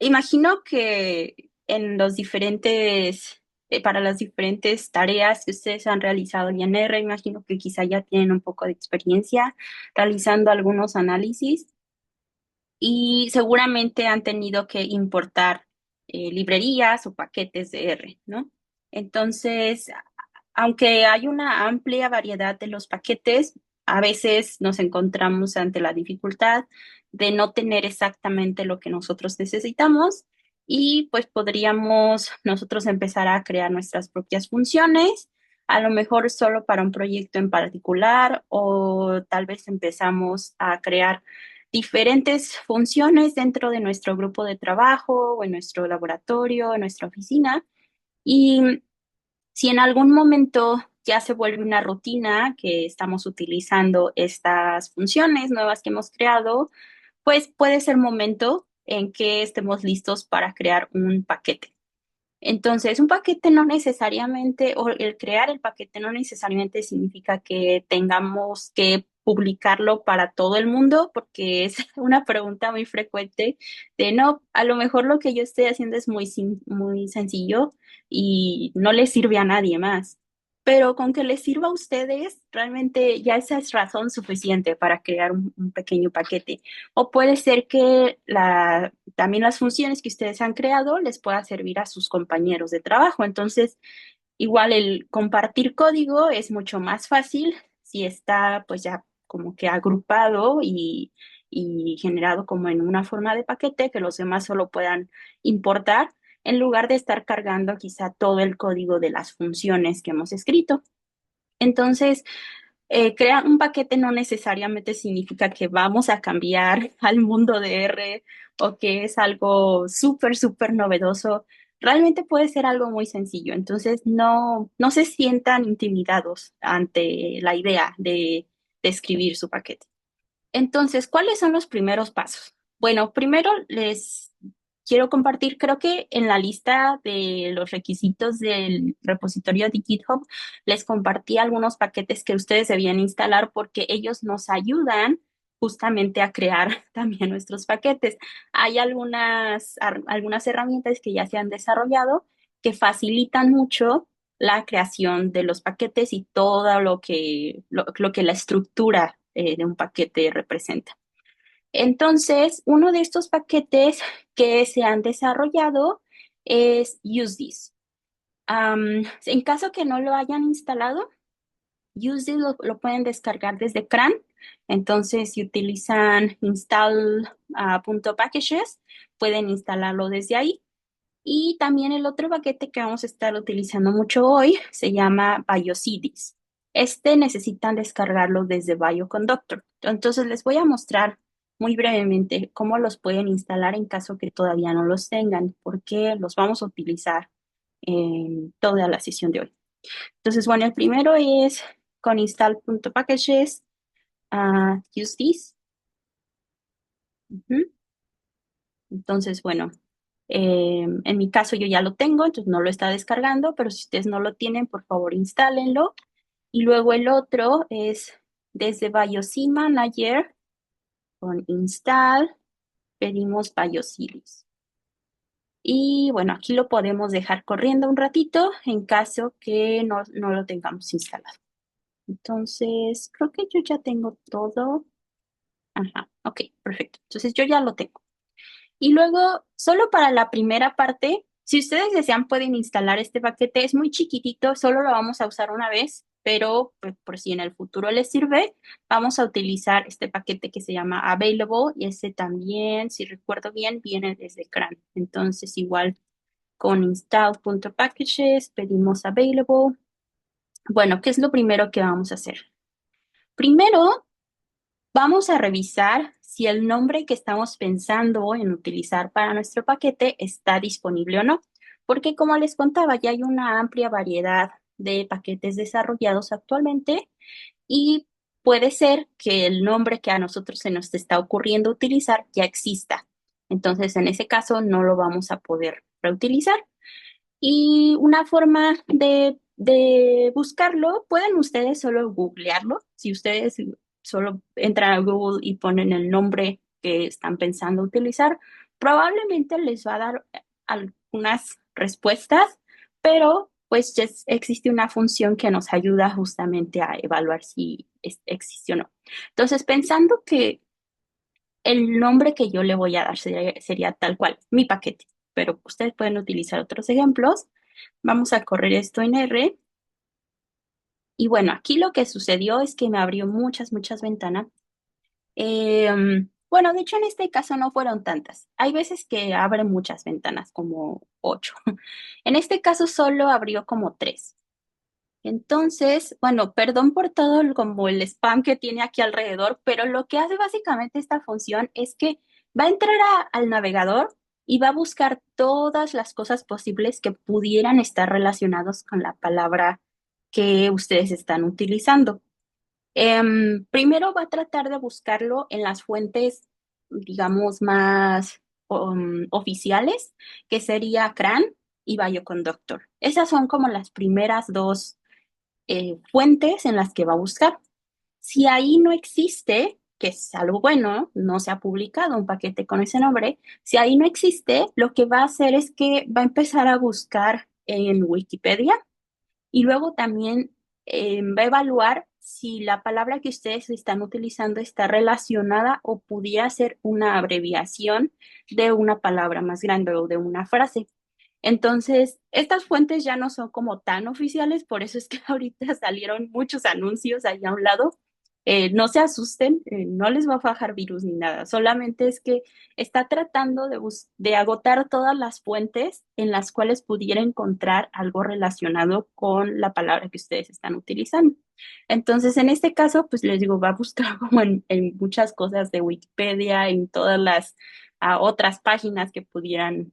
Imagino que en los diferentes, para las diferentes tareas que ustedes han realizado en R, imagino que quizá ya tienen un poco de experiencia realizando algunos análisis y seguramente han tenido que importar librerías o paquetes de R, ¿no? Entonces, aunque hay una amplia variedad de los paquetes, a veces nos encontramos ante la dificultad de no tener exactamente lo que nosotros necesitamos y pues podríamos nosotros empezar a crear nuestras propias funciones, a lo mejor solo para un proyecto en particular o tal vez empezamos a crear diferentes funciones dentro de nuestro grupo de trabajo o en nuestro laboratorio, en nuestra oficina. Y si en algún momento ya se vuelve una rutina que estamos utilizando estas funciones nuevas que hemos creado, pues puede ser momento en que estemos listos para crear un paquete. Entonces, un paquete no necesariamente, o el crear el paquete no necesariamente significa que tengamos que publicarlo para todo el mundo, porque es una pregunta muy frecuente de no, a lo mejor lo que yo estoy haciendo es muy sencillo y no le sirve a nadie más. Pero con que les sirva a ustedes, realmente ya esa es razón suficiente para crear un pequeño paquete. O puede ser que también las funciones que ustedes han creado les pueda servir a sus compañeros de trabajo. Entonces, igual el compartir código es mucho más fácil si está pues ya como que agrupado y generado como en una forma de paquete que los demás solo puedan importar en lugar de estar cargando quizá todo el código de las funciones que hemos escrito. Entonces, crear un paquete no necesariamente significa que vamos a cambiar al mundo de R o que es algo súper novedoso. Realmente puede ser algo muy sencillo. Entonces, no se sientan intimidados ante la idea de escribir su paquete. Entonces, ¿cuáles son los primeros pasos? Bueno, primero les quiero compartir, creo que en la lista de los requisitos del repositorio de GitHub les compartí algunos paquetes que ustedes debían instalar porque ellos nos ayudan justamente a crear también nuestros paquetes. Hay algunas herramientas que ya se han desarrollado que facilitan mucho la creación de los paquetes y todo lo que la estructura de un paquete representa. Entonces, uno de estos paquetes que se han desarrollado es UseThis. En caso que no lo hayan instalado, UseThis lo pueden descargar desde CRAN. Entonces, si utilizan install.packages, pueden instalarlo desde ahí. Y también el otro paquete que vamos a estar utilizando mucho hoy se llama BioCDs. Este necesitan descargarlo desde BioConductor. Entonces les voy a mostrar muy brevemente cómo los pueden instalar en caso que todavía no los tengan, porque los vamos a utilizar en toda la sesión de hoy. Entonces, bueno, el primero es con install.packages, use this. Ujú. Entonces, bueno, en mi caso yo ya lo tengo, entonces no lo está descargando, pero si ustedes no lo tienen, por favor, instálenlo. Y luego el otro es desde BioC Manager con install, pedimos BioCilis. Y bueno, aquí lo podemos dejar corriendo un ratito en caso que no lo tengamos instalado. Entonces, creo que yo ya tengo todo. Ajá, ok, perfecto. Entonces yo ya lo tengo. Y luego, solo para la primera parte, si ustedes desean, pueden instalar este paquete. Es muy chiquitito, solo lo vamos a usar una vez, pero pues, por si en el futuro les sirve, vamos a utilizar este paquete que se llama Available y ese también, si recuerdo bien, viene desde CRAN. Entonces, igual con install.packages pedimos Available. Bueno, ¿qué es lo primero que vamos a hacer? Primero, vamos a revisar si el nombre que estamos pensando en utilizar para nuestro paquete está disponible o no, porque como les contaba, ya hay una amplia variedad de paquetes desarrollados actualmente y puede ser que el nombre que a nosotros se nos está ocurriendo utilizar ya exista. Entonces, en ese caso, no lo vamos a poder reutilizar. Y una forma de buscarlo, pueden ustedes solo googlearlo. Si ustedes solo entran a Google y ponen el nombre que están pensando utilizar, Probablemente les va a dar algunas respuestas, pero pues ya existe una función que nos ayuda justamente a evaluar si existe o no. Entonces, pensando que el nombre que yo le voy a dar sería tal cual, mi paquete, pero ustedes pueden utilizar otros ejemplos. Vamos a correr esto en R. Y bueno, aquí lo que sucedió es que me abrió muchas ventanas. Bueno, de hecho en este caso no fueron tantas. Hay veces que abre muchas ventanas, como 8. En este caso solo abrió como 3. Entonces, bueno, perdón por todo como el spam que tiene aquí alrededor, pero lo que hace básicamente esta función es que va a entrar al navegador y va a buscar todas las cosas posibles que pudieran estar relacionados con la palabra que ustedes están utilizando. Primero va a tratar de buscarlo en las fuentes, digamos, más oficiales, que sería CRAN y Bioconductor. Esas son como las primeras dos fuentes en las que va a buscar. Si ahí no existe, que es algo bueno, no se ha publicado un paquete con ese nombre, si ahí no existe, lo que va a hacer es que va a empezar a buscar en Wikipedia y luego también va a evaluar si la palabra que ustedes están utilizando está relacionada o pudiera ser una abreviación de una palabra más grande o de una frase. Entonces, estas fuentes ya no son como tan oficiales, por eso es que ahorita salieron muchos anuncios allá a un lado. No se asusten, no les va a bajar virus ni nada, solamente es que está tratando de agotar todas las fuentes en las cuales pudiera encontrar algo relacionado con la palabra que ustedes están utilizando. Entonces, en este caso, pues les digo, va a buscar como en muchas cosas de Wikipedia, en todas las otras páginas que pudieran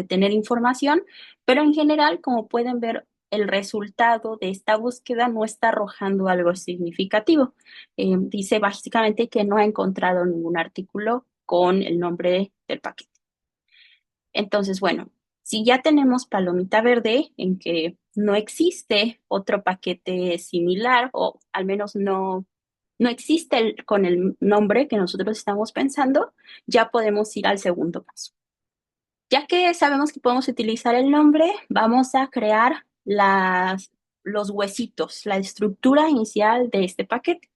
tener información, pero en general, como pueden ver, el resultado de esta búsqueda no está arrojando algo significativo. Dice básicamente que no ha encontrado ningún artículo con el nombre del paquete. Entonces, bueno, si ya tenemos palomita verde en que no existe otro paquete similar, o al menos no existe con el nombre que nosotros estamos pensando, ya podemos ir al segundo paso. Ya que sabemos que podemos utilizar el nombre, vamos a crear los huesitos, la estructura inicial de este paquete.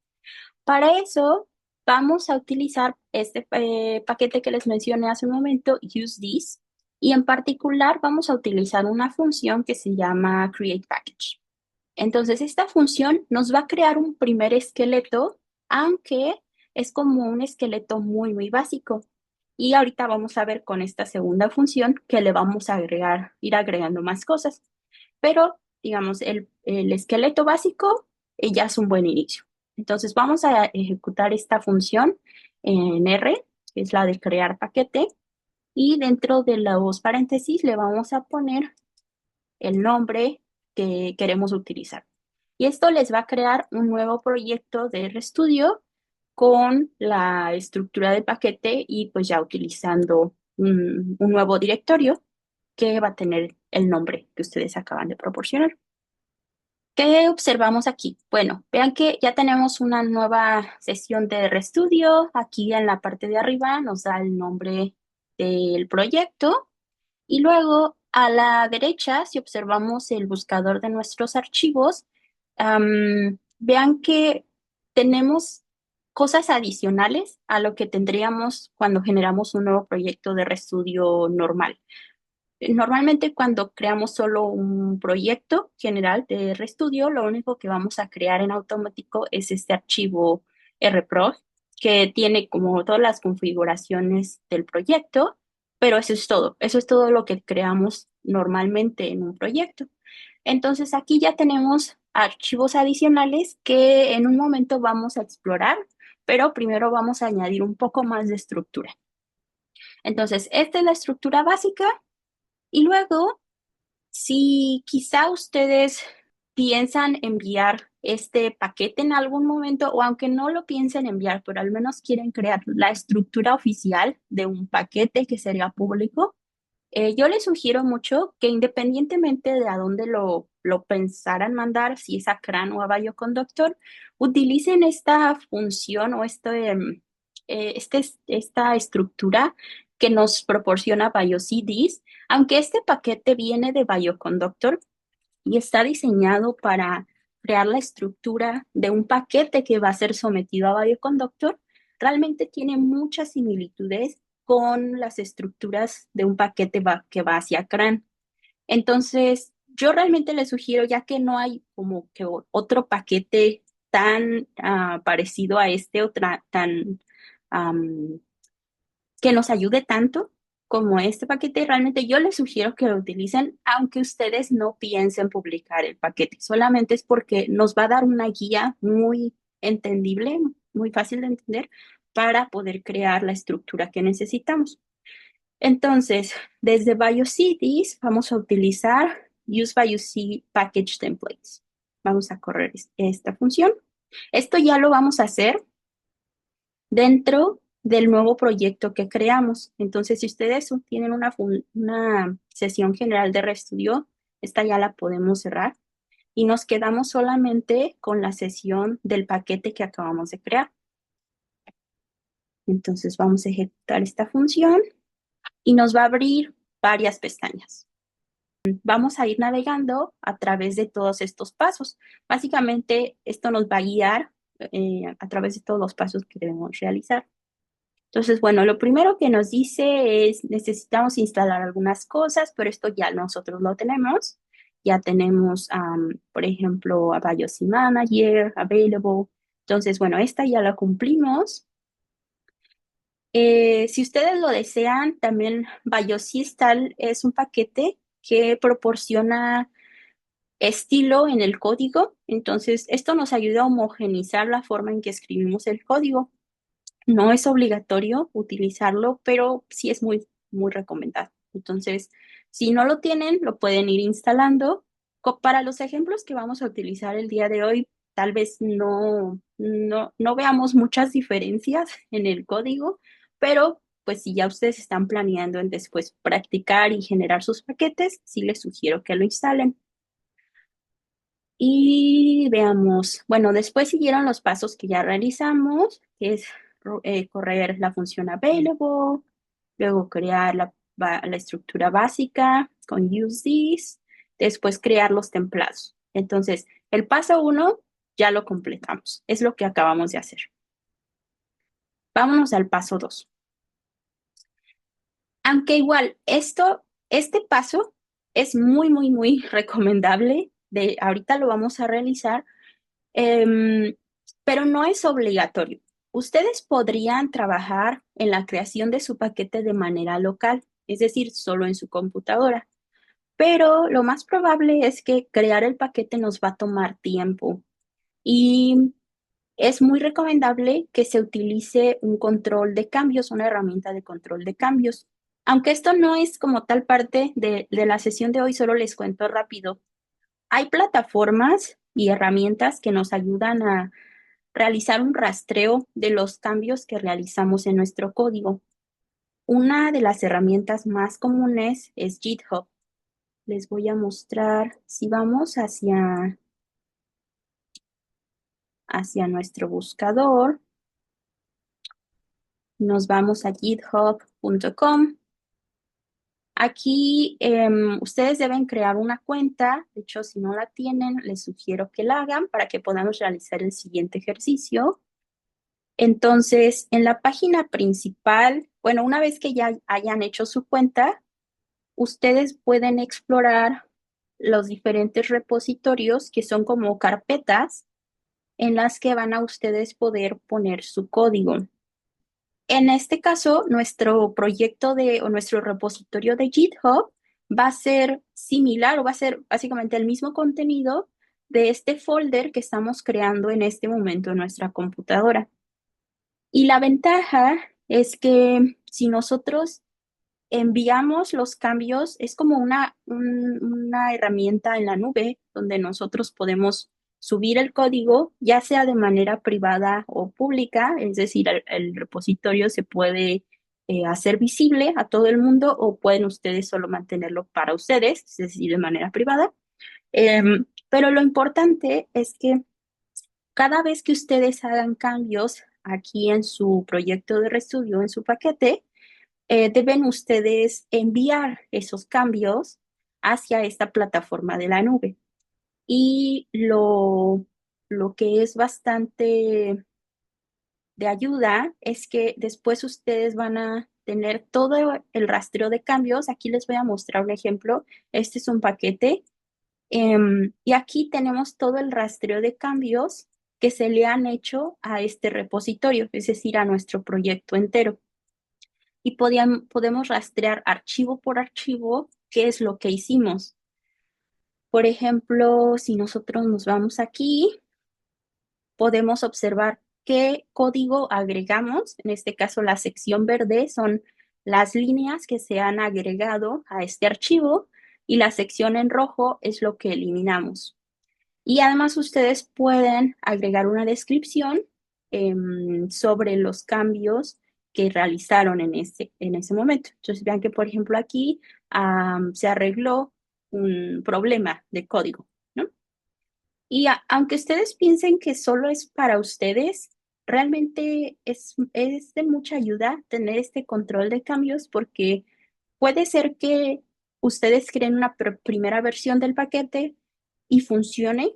Para eso, vamos a utilizar este paquete que les mencioné hace un momento, useThis, y en particular vamos a utilizar una función que se llama createPackage. Entonces, esta función nos va a crear un primer esqueleto, aunque es como un esqueleto muy básico. Y ahorita vamos a ver con esta segunda función que le vamos a ir agregando más cosas. Pero, digamos, el esqueleto básico ya es un buen inicio. Entonces, vamos a ejecutar esta función en R, que es la de crear paquete, y dentro de los paréntesis le vamos a poner el nombre que queremos utilizar. Y esto les va a crear un nuevo proyecto de RStudio con la estructura de paquete y pues ya utilizando un nuevo directorio que va a tener el nombre que ustedes acaban de proporcionar. ¿Qué observamos aquí? Bueno, vean que ya tenemos una nueva sesión de RStudio. Aquí en la parte de arriba nos da el nombre del proyecto y luego a la derecha, si observamos el buscador de nuestros archivos, vean que tenemos cosas adicionales a lo que tendríamos cuando generamos un nuevo proyecto de RStudio normal. Normalmente cuando creamos solo un proyecto general de RStudio, lo único que vamos a crear en automático es este archivo rproj que tiene como todas las configuraciones del proyecto, pero eso es todo. Eso es todo lo que creamos normalmente en un proyecto. Entonces aquí ya tenemos archivos adicionales que en un momento vamos a explorar, pero primero vamos a añadir un poco más de estructura. Entonces, esta es la estructura básica. Y luego, si quizá ustedes piensan enviar este paquete en algún momento, o aunque no lo piensen enviar, pero al menos quieren crear la estructura oficial de un paquete que sería público, yo les sugiero mucho que independientemente de a dónde lo pensaran mandar, si es a CRAN o a Bioconductor, utilicen esta función o esta estructura que nos proporciona BioCDs, aunque este paquete viene de Bioconductor y está diseñado para crear la estructura de un paquete que va a ser sometido a Bioconductor, realmente tiene muchas similitudes con las estructuras de un paquete que va hacia CRAN. Entonces, yo realmente le sugiero, ya que no hay como que otro paquete tan parecido a este, tan am, que nos ayude tanto como este paquete, realmente yo les sugiero que lo utilicen, aunque ustedes no piensen publicar el paquete. Solamente es porque nos va a dar una guía muy entendible, muy fácil de entender, para poder crear la estructura que necesitamos. Entonces, desde BioCities vamos a utilizar Use BioC Package Templates. Vamos a correr esta función. Esto ya lo vamos a hacer dentro del nuevo proyecto que creamos. Entonces, si ustedes tienen una sesión general de RStudio, esta ya la podemos cerrar y nos quedamos solamente con la sesión del paquete que acabamos de crear. Entonces, vamos a ejecutar esta función y nos va a abrir varias pestañas. Vamos a ir navegando a través de todos estos pasos. Básicamente, esto nos va a guiar a través de todos los pasos que debemos realizar. Entonces, bueno, lo primero que nos dice es necesitamos instalar algunas cosas, pero esto ya nosotros lo tenemos. Ya tenemos, por ejemplo, a BioC Manager, Available. Entonces, bueno, esta ya la cumplimos. Si ustedes lo desean, también BioC es un paquete que proporciona estilo en el código. Entonces, esto nos ayuda a homogeneizar la forma en que escribimos el código. No es obligatorio utilizarlo, pero sí es muy, muy recomendado. Entonces, si no lo tienen, lo pueden ir instalando. Para los ejemplos que vamos a utilizar el día de hoy, tal vez no veamos muchas diferencias en el código, pero pues si ya ustedes están planeando en después practicar y generar sus paquetes, sí les sugiero que lo instalen. Y veamos, bueno, después siguieron los pasos que ya realizamos, que es correr la función available, luego crear la estructura básica con use this, después crear los templados. Entonces, el paso 1 ya lo completamos, es lo que acabamos de hacer. Vámonos al paso 2. Aunque igual, este paso es muy, muy, muy recomendable. Ahorita lo vamos a realizar. Em, pero no es obligatorio. Ustedes podrían trabajar en la creación de su paquete de manera local, es decir, solo en su computadora. Pero lo más probable es que crear el paquete nos va a tomar tiempo y es muy recomendable que se utilice un control de cambios, una herramienta de control de cambios. Aunque esto no es como tal parte de la sesión de hoy, solo les cuento rápido. Hay plataformas y herramientas que nos ayudan a realizar un rastreo de los cambios que realizamos en nuestro código. Una de las herramientas más comunes es GitHub. Les voy a mostrar, si vamos hacia nuestro buscador, nos vamos a github.com. Aquí ustedes deben crear una cuenta. De hecho, si no la tienen, les sugiero que la hagan para que podamos realizar el siguiente ejercicio. Entonces, en la página principal, bueno, una vez que ya hayan hecho su cuenta, ustedes pueden explorar los diferentes repositorios que son como carpetas en las que van a ustedes poder poner su código. En este caso, nuestro proyecto o nuestro repositorio de GitHub va a ser similar o va a ser básicamente el mismo contenido de este folder que estamos creando en este momento en nuestra computadora. Y la ventaja es que si nosotros enviamos los cambios, es como una herramienta en la nube donde nosotros podemos subir el código, ya sea de manera privada o pública, es decir, el repositorio se puede hacer visible a todo el mundo o pueden ustedes solo mantenerlo para ustedes, es decir, de manera privada. Pero lo importante es que cada vez que ustedes hagan cambios aquí en su proyecto de RStudio, en su paquete, deben ustedes enviar esos cambios hacia esta plataforma de la nube. Y lo que es bastante de ayuda es que después ustedes van a tener todo el rastreo de cambios. Aquí les voy a mostrar un ejemplo. Este es un paquete y aquí tenemos todo el rastreo de cambios que se le han hecho a este repositorio, es decir, a nuestro proyecto entero. Y podemos rastrear archivo por archivo qué es lo que hicimos. Por ejemplo, si nosotros nos vamos aquí, podemos observar qué código agregamos. En este caso, la sección verde son las líneas que se han agregado a este archivo y la sección en rojo es lo que eliminamos. Y además ustedes pueden agregar una descripción sobre los cambios que realizaron en ese momento. Entonces vean que, por ejemplo, aquí se arregló un problema de código, ¿no? Y aunque ustedes piensen que solo es para ustedes, realmente es de mucha ayuda tener este control de cambios porque puede ser que ustedes creen una primera versión del paquete y funcione,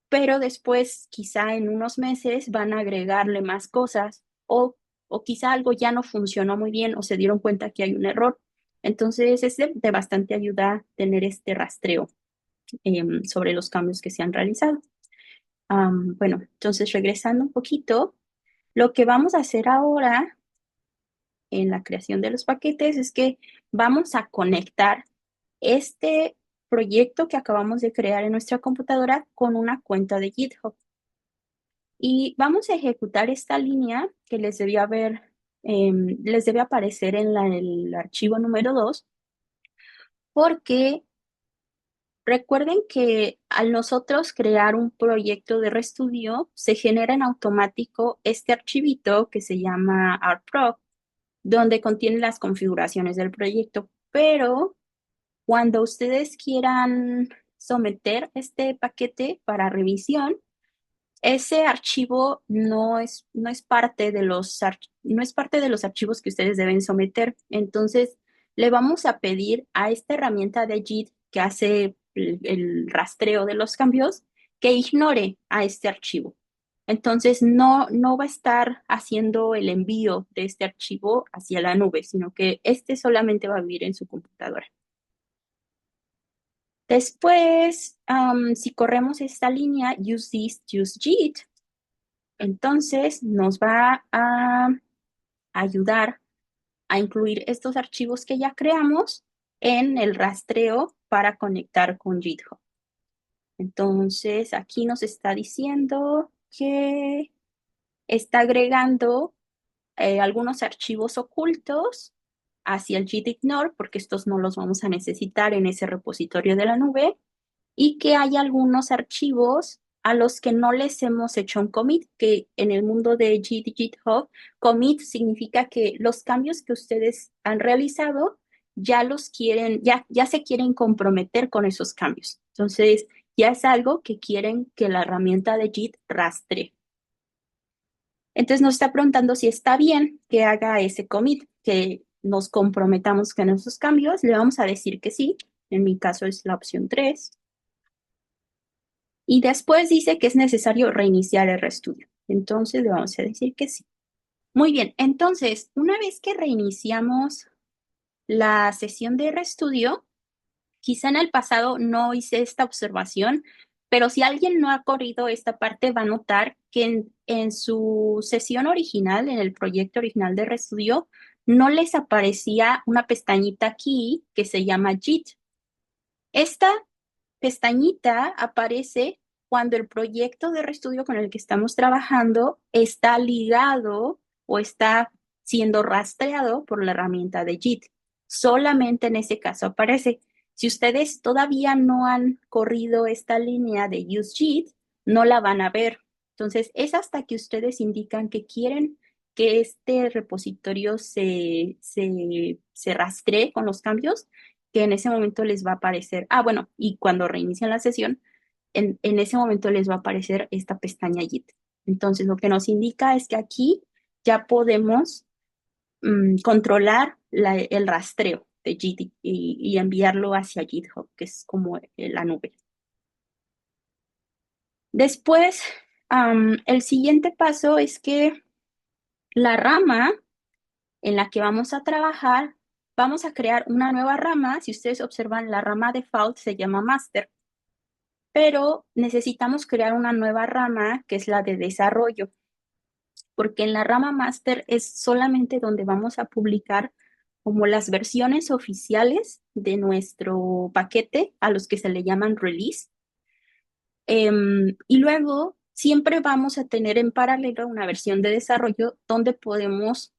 pero después, quizá en unos meses, van a agregarle más cosas o quizá algo ya no funcionó muy bien o se dieron cuenta que hay un error. Entonces, es de bastante ayuda tener este rastreo sobre los cambios que se han realizado. Bueno, entonces regresando un poquito, lo que vamos a hacer ahora en la creación de los paquetes es que vamos a conectar este proyecto que acabamos de crear en nuestra computadora con una cuenta de GitHub. Y vamos a ejecutar esta línea que les debe aparecer en el archivo número 2, porque recuerden que al nosotros crear un proyecto de RStudio, se genera en automático este archivito que se llama rprog, donde contiene las configuraciones del proyecto. Pero cuando ustedes quieran someter este paquete para revisión, ese archivo no es parte de no es parte de los archivos que ustedes deben someter. Entonces, le vamos a pedir a esta herramienta de JIT que hace el rastreo de los cambios que ignore a este archivo. Entonces, no va a estar haciendo el envío de este archivo hacia la nube, sino que este solamente va a vivir en su computadora. Después, si corremos esta línea, use this, use JIT, entonces nos va a ayudar a incluir estos archivos que ya creamos en el rastreo para conectar con GitHub. Entonces aquí nos está diciendo que está agregando algunos archivos ocultos hacia el gitignore, porque estos no los vamos a necesitar en ese repositorio de la nube, y que hay algunos archivos a los que no les hemos hecho un commit, que en el mundo de GitHub, commit significa que los cambios que ustedes han realizado ya los quieren, ya se quieren comprometer con esos cambios. Entonces, ya es algo que quieren que la herramienta de Git rastre. Entonces nos está preguntando si está bien que haga ese commit, que nos comprometamos con esos cambios. Le vamos a decir que sí. En mi caso es la opción 3. Y después dice que es necesario reiniciar el RStudio. Entonces le vamos a decir que sí. Muy bien, entonces, una vez que reiniciamos la sesión de RStudio, quizá en el pasado no hice esta observación, pero si alguien no ha corrido esta parte, va a notar que en su sesión original, en el proyecto original de RStudio, no les aparecía una pestañita aquí que se llama JIT. Esta pestañita aparece cuando el proyecto de RStudio con el que estamos trabajando está ligado o está siendo rastreado por la herramienta de JIT. Solamente en ese caso aparece. Si ustedes todavía no han corrido esta línea de Use JIT, no la van a ver. Entonces, es hasta que ustedes indican que quieren que este repositorio se rastree con los cambios, que en ese momento les va a aparecer, bueno, y cuando reinician la sesión, en ese momento les va a aparecer esta pestaña JIT. Entonces, lo que nos indica es que aquí ya podemos controlar el rastreo de Git y enviarlo hacia GitHub, que es como la nube. Después, el siguiente paso es que la rama en la que vamos a trabajar, vamos a crear una nueva rama. Si ustedes observan, la rama default se llama master, pero necesitamos crear una nueva rama que es la de desarrollo, porque en la rama master es solamente donde vamos a publicar como las versiones oficiales de nuestro paquete, a los que se le llaman release. Y luego siempre vamos a tener en paralelo una versión de desarrollo donde podemos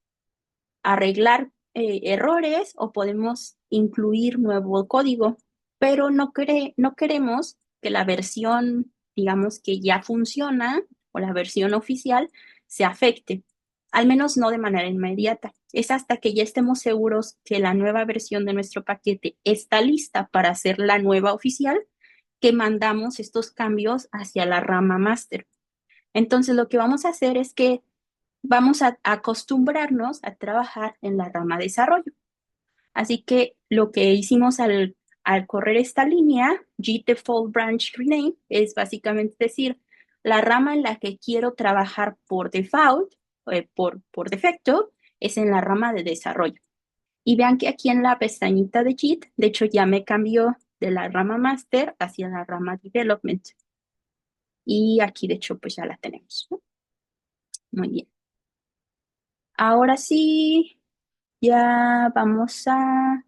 arreglar errores o podemos incluir nuevo código, pero no queremos que la versión, digamos, que ya funciona o la versión oficial se afecte, al menos no de manera inmediata. Es hasta que ya estemos seguros que la nueva versión de nuestro paquete está lista para hacer la nueva oficial, que mandamos estos cambios hacia la rama master. Entonces, lo que vamos a hacer es que vamos a acostumbrarnos a trabajar en la rama de desarrollo. Así que lo que hicimos al correr esta línea, Git Default Branch Rename, es básicamente decir, la rama en la que quiero trabajar por default, por defecto, es en la rama de desarrollo. Y vean que aquí en la pestañita de Git, de hecho ya me cambió de la rama master hacia la rama development. Y aquí de hecho pues ya la tenemos, ¿no? Muy bien. Ahora sí, ya vamos a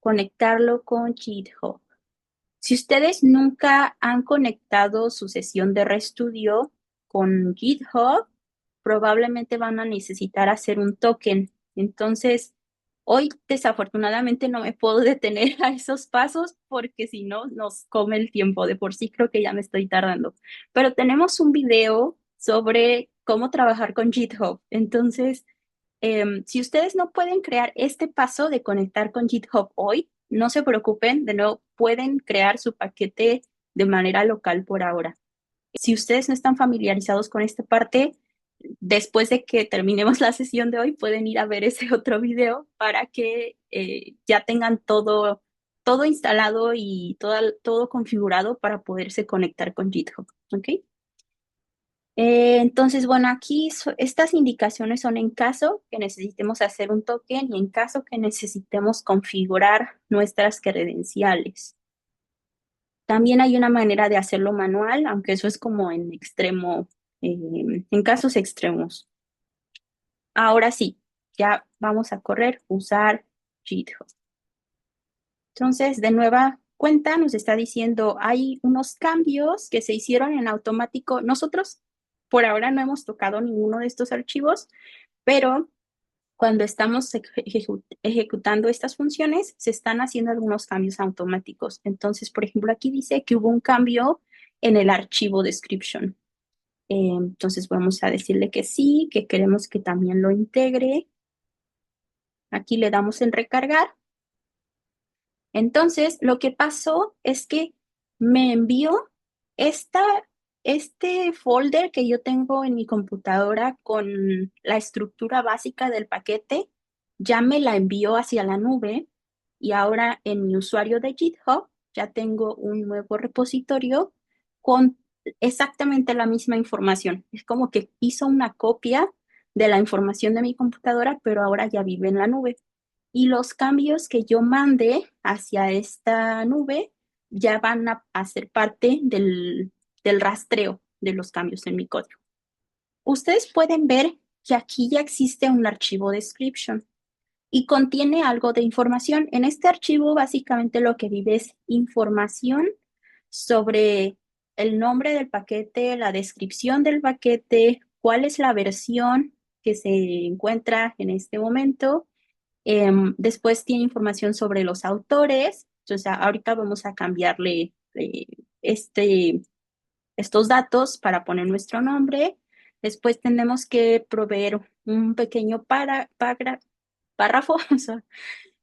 conectarlo con GitHub. Si ustedes nunca han conectado su sesión de RStudio con GitHub, probablemente van a necesitar hacer un token. Entonces, hoy desafortunadamente no me puedo detener a esos pasos porque si no nos come el tiempo. De por sí creo que ya me estoy tardando. Pero tenemos un video sobre cómo trabajar con GitHub. Entonces, si ustedes no pueden crear este paso de conectar con GitHub hoy, no se preocupen, de nuevo, pueden crear su paquete de manera local por ahora. Si ustedes no están familiarizados con esta parte, después de que terminemos la sesión de hoy, pueden ir a ver ese otro video para que ya tengan todo instalado y todo configurado para poderse conectar con GitHub. ¿Ok? Entonces, bueno, aquí estas indicaciones son en caso que necesitemos hacer un token y en caso que necesitemos configurar nuestras credenciales. También hay una manera de hacerlo manual, aunque eso es como en extremo, en casos extremos. Ahora sí, ya vamos a correr, usar GitHub. Entonces, de nueva cuenta, nos está diciendo, hay unos cambios que se hicieron en automático. Nosotros por ahora no hemos tocado ninguno de estos archivos, pero cuando estamos ejecutando estas funciones, se están haciendo algunos cambios automáticos. Entonces, por ejemplo, aquí dice que hubo un cambio en el archivo description. Entonces, vamos a decirle que sí, que queremos que también lo integre. Aquí le damos en recargar. Entonces, lo que pasó es que me envió esta, este folder que yo tengo en mi computadora con la estructura básica del paquete, ya me la envió hacia la nube y ahora en mi usuario de GitHub ya tengo un nuevo repositorio con exactamente la misma información. Es como que hizo una copia de la información de mi computadora, pero ahora ya vive en la nube y los cambios que yo mande hacia esta nube ya van a ser parte del rastreo de los cambios en mi código. Ustedes pueden ver que aquí ya existe un archivo description y contiene algo de información. En este archivo básicamente lo que vive es información sobre el nombre del paquete, la descripción del paquete, cuál es la versión que se encuentra en este momento. Después tiene información sobre los autores. Entonces, ahorita vamos a cambiarle estos datos para poner nuestro nombre. Después tenemos que proveer un pequeño párrafo, o sea,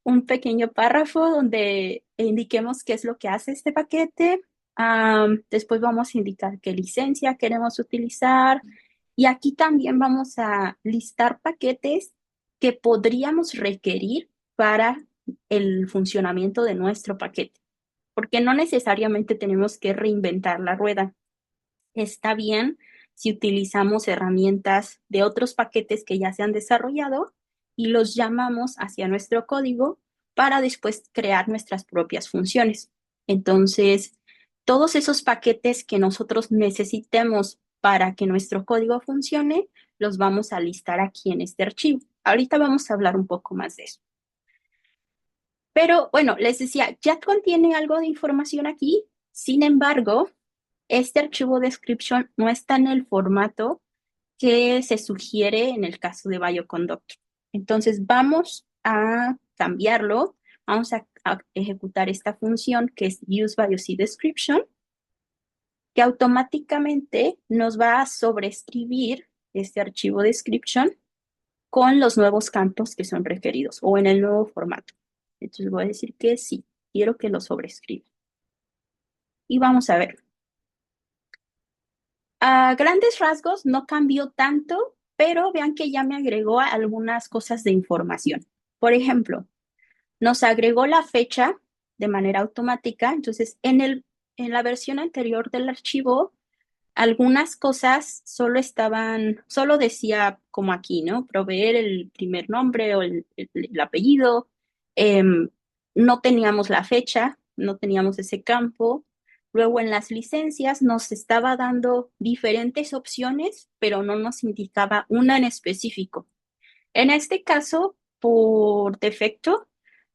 un pequeño párrafo donde indiquemos qué es lo que hace este paquete. Después vamos a indicar qué licencia queremos utilizar. Y aquí también vamos a listar paquetes que podríamos requerir para el funcionamiento de nuestro paquete, porque no necesariamente tenemos que reinventar la rueda. Está bien si utilizamos herramientas de otros paquetes que ya se han desarrollado y los llamamos hacia nuestro código para después crear nuestras propias funciones. Entonces, todos esos paquetes que nosotros necesitemos para que nuestro código funcione, los vamos a listar aquí en este archivo. Ahorita vamos a hablar un poco más de eso. Pero bueno, les decía, ya contiene algo de información aquí. Sin embargo, este archivo description no está en el formato que se sugiere en el caso de Bioconductor. Entonces vamos a cambiarlo, vamos a ejecutar esta función que es useBioCDescription, que automáticamente nos va a sobreescribir este archivo description con los nuevos campos que son requeridos o en el nuevo formato. Entonces voy a decir que sí, quiero que lo sobrescriba. Y vamos a ver. A grandes rasgos no cambió tanto, pero vean que ya me agregó algunas cosas de información. Por ejemplo, nos agregó la fecha de manera automática. Entonces, en la versión anterior del archivo, algunas cosas solo decía como aquí, ¿no? Proveer el primer nombre o el apellido. Em, no teníamos la fecha, no teníamos ese campo. Luego en las licencias nos estaba dando diferentes opciones, pero no nos indicaba una en específico. En este caso, por defecto,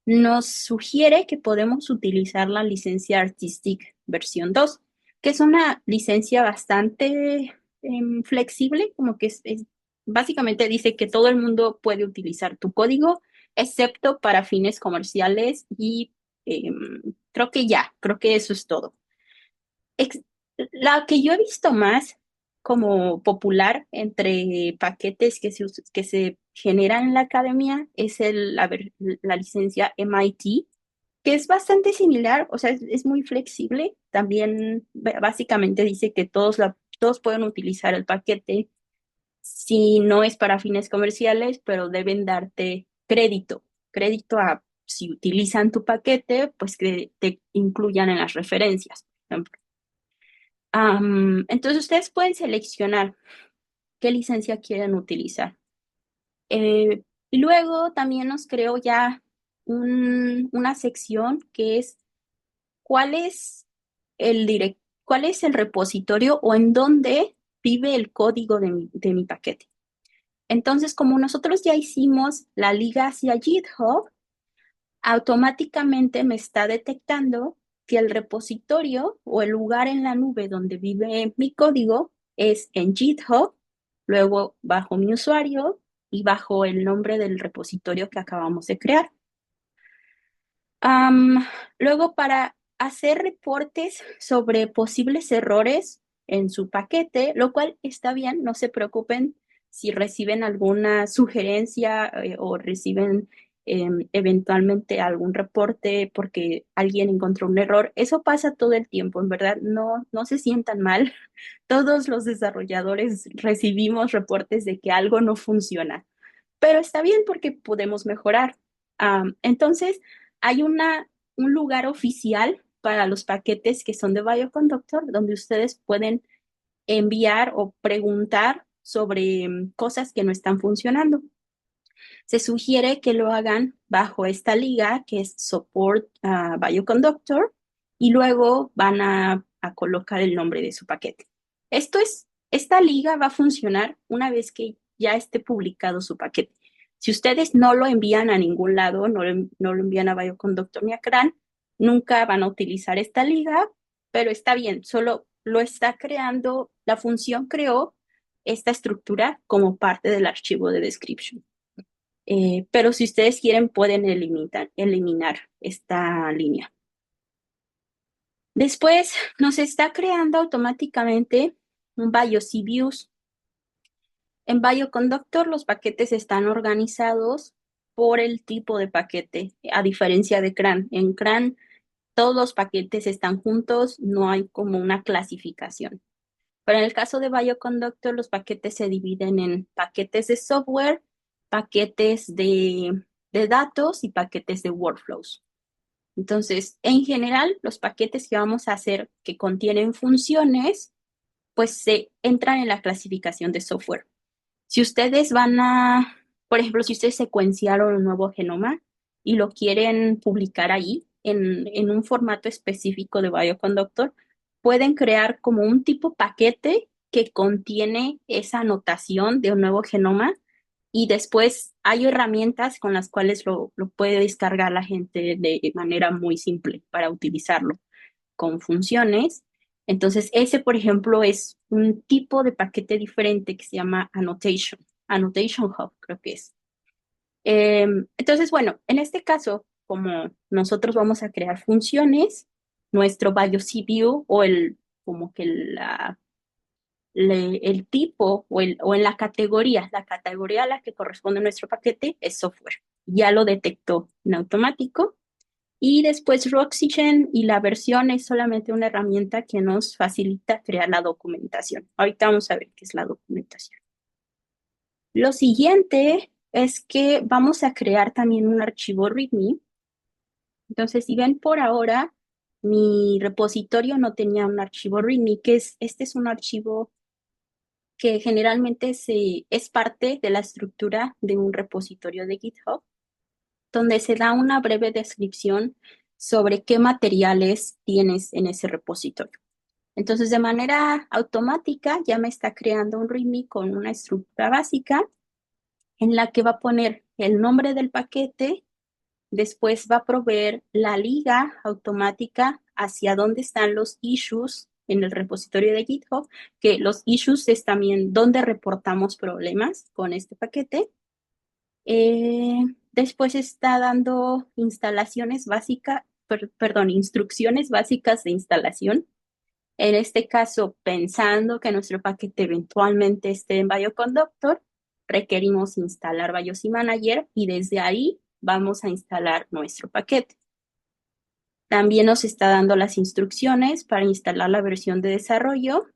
nos sugiere que podemos utilizar la licencia Artistic versión 2, que es una licencia bastante flexible, como que básicamente dice que todo el mundo puede utilizar tu código, excepto para fines comerciales y creo que eso es todo. Ex- la que yo he visto más como popular entre paquetes que se generan en la academia es la licencia MIT, que es bastante similar, o sea, es muy flexible. También básicamente dice que todos pueden utilizar el paquete si no es para fines comerciales, pero deben darte crédito a si utilizan tu paquete, pues que te incluyan en las referencias, por ejemplo. Entonces ustedes pueden seleccionar qué licencia quieren utilizar. Y luego también nos creó ya una sección que es cuál es cuál es el repositorio o en dónde vive el código de mi paquete. Entonces, como nosotros ya hicimos la liga hacia GitHub, automáticamente me está detectando que el repositorio o el lugar en la nube donde vive mi código es en GitHub, luego bajo mi usuario y bajo el nombre del repositorio que acabamos de crear. Am, Luego, para hacer reportes sobre posibles errores en su paquete, lo cual está bien, no se preocupen si reciben alguna sugerencia o reciben eventualmente algún reporte porque alguien encontró un error. Eso pasa todo el tiempo, en verdad, no se sientan mal. Todos los desarrolladores recibimos reportes de que algo no funciona, pero está bien porque podemos mejorar. Entonces, hay un lugar oficial para los paquetes que son de Bioconductor, donde ustedes pueden enviar o preguntar sobre cosas que no están funcionando. Se sugiere que lo hagan bajo esta liga que es Support Bioconductor y luego van a colocar el nombre de su paquete. Esta liga va a funcionar una vez que ya esté publicado su paquete. Si ustedes no lo envían a ningún lado, no lo envían a Bioconductor ni a CRAN, nunca van a utilizar esta liga, pero está bien, solo lo está creando, la función creó esta estructura como parte del archivo de description. Pero si ustedes quieren, pueden eliminar esta línea. Después nos está creando automáticamente un BioCViews. En Bioconductor los paquetes están organizados por el tipo de paquete, a diferencia de CRAN. En CRAN todos los paquetes están juntos, no hay como una clasificación. Pero en el caso de Bioconductor, los paquetes se dividen en paquetes de software, paquetes de datos y paquetes de workflows. Entonces, en general, los paquetes que vamos a hacer que contienen funciones, pues se entran en la clasificación de software. Si ustedes van a, por ejemplo, si ustedes secuenciaron un nuevo genoma y lo quieren publicar ahí en un formato específico de Bioconductor, pueden crear como un tipo paquete que contiene esa anotación de un nuevo genoma y después hay herramientas con las cuales lo puede descargar la gente de manera muy simple para utilizarlo con funciones. Entonces, ese, por ejemplo, es un tipo de paquete diferente que se llama Annotation, Annotation Hub, creo que es. Entonces, bueno, en este caso, como nosotros vamos a crear funciones, nuestro BioCView o como que el tipo o en la categoría a la que corresponde nuestro paquete es software. Ya lo detectó en automático y después Roxygen y la versión es solamente una herramienta que nos facilita crear la documentación. Ahorita vamos a ver qué es la documentación. Lo siguiente es que vamos a crear también un archivo README. Entonces, si ven por ahora, mi repositorio no tenía un archivo README, este es un archivo que generalmente es parte de la estructura de un repositorio de GitHub donde se da una breve descripción sobre qué materiales tienes en ese repositorio. Entonces, de manera automática, ya me está creando un README con una estructura básica en la que va a poner el nombre del paquete, después va a proveer la liga automática hacia dónde están los issues en el repositorio de GitHub, que los issues es también donde reportamos problemas con este paquete. Después está dando instalaciones básicas, perdón, instrucciones básicas de instalación. En este caso, pensando que nuestro paquete eventualmente esté en Bioconductor, requerimos instalar BioC Manager y desde ahí vamos a instalar nuestro paquete. También nos está dando las instrucciones para instalar la versión de desarrollo.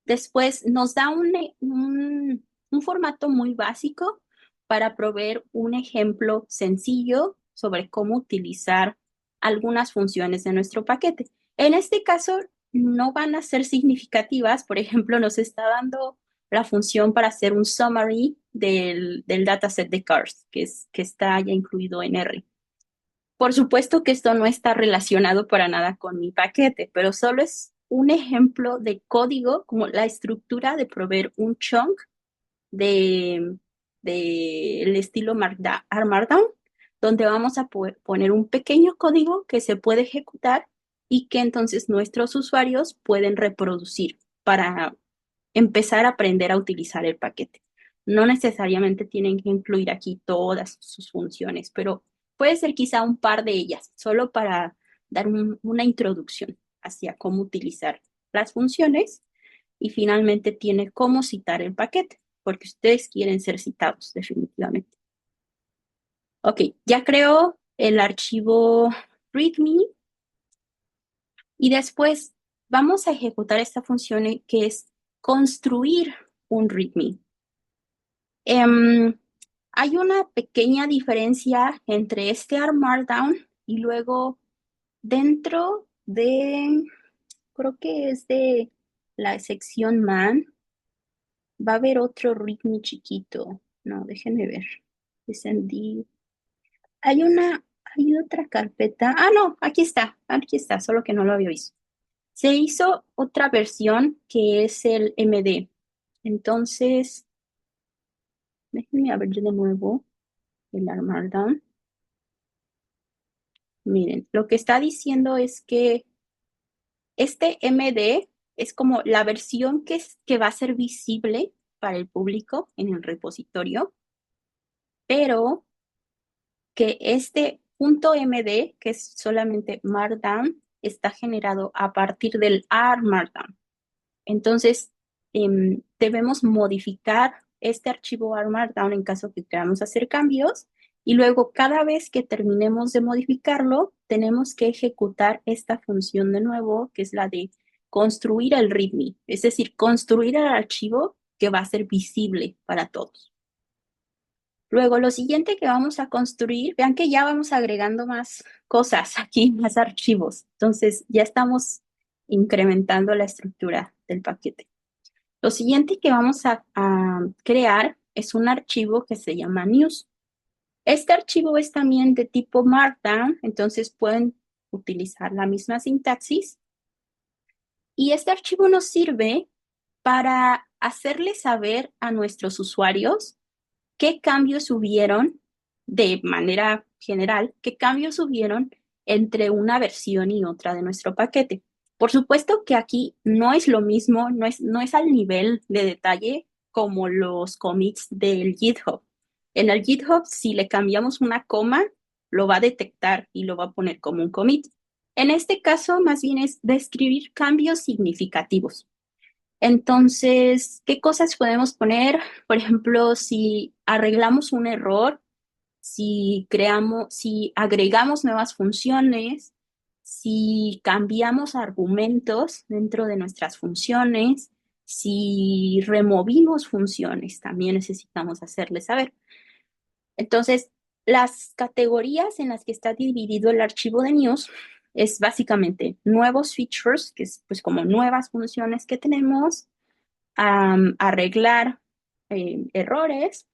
Después nos da un formato muy básico para proveer un ejemplo sencillo sobre cómo utilizar algunas funciones de nuestro paquete. En este caso, no van a ser significativas. Por ejemplo, nos está dando la función para hacer un summary del dataset de CARS, que está ya incluido en R. Por supuesto que esto no está relacionado para nada con mi paquete, pero solo es un ejemplo de código, como la estructura de proveer un chunk de, el estilo Markdown, donde vamos a poner un pequeño código que se puede ejecutar y que entonces nuestros usuarios pueden reproducir para empezar a aprender a utilizar el paquete. No necesariamente tienen que incluir aquí todas sus funciones, pero puede ser quizá un par de ellas, solo para dar una introducción hacia cómo utilizar las funciones y finalmente tiene cómo citar el paquete, porque ustedes quieren ser citados definitivamente. Ok, ya creo el archivo README y después vamos a ejecutar esta función que es construir un README. Hay una pequeña diferencia entre este ARM Markdown y luego dentro de, creo que es de la sección man, va a haber otro README chiquito. No, déjenme ver. SMD. Hay otra carpeta. Ah, no, aquí está, solo que no lo había visto. Se hizo otra versión que es el MD. Entonces, déjenme abrir de nuevo el ARM Markdown. Miren, lo que está diciendo es que este MD es como la versión que va a ser visible para el público en el repositorio, pero que este .md, que es solamente Markdown, está generado a partir del R Markdown. Entonces, debemos modificar este archivo R Markdown en caso que queramos hacer cambios y luego cada vez que terminemos de modificarlo, tenemos que ejecutar esta función de nuevo, que es la de construir el README, es decir, construir el archivo que va a ser visible para todos. Luego, lo siguiente que vamos a construir, vean que ya vamos agregando más cosas aquí, más archivos. Entonces, ya estamos incrementando la estructura del paquete. Lo siguiente que vamos a crear es un archivo que se llama news. Este archivo es también de tipo Markdown, entonces pueden utilizar la misma sintaxis. Y este archivo nos sirve para hacerle saber a nuestros usuarios qué cambios hubieron de manera general, qué cambios hubieron entre una versión y otra de nuestro paquete. Por supuesto que aquí no es lo mismo, no es al nivel de detalle como los commits del GitHub. En el GitHub, si le cambiamos una coma, lo va a detectar y lo va a poner como un commit. En este caso, más bien es describir cambios significativos. Entonces, ¿qué cosas podemos poner? Por ejemplo, si arreglamos un error, si agregamos nuevas funciones, si cambiamos argumentos dentro de nuestras funciones, si removimos funciones, también necesitamos hacerles saber. Entonces, las categorías en las que está dividido el archivo de news es básicamente nuevos features, que es pues como nuevas funciones que tenemos, arreglar errores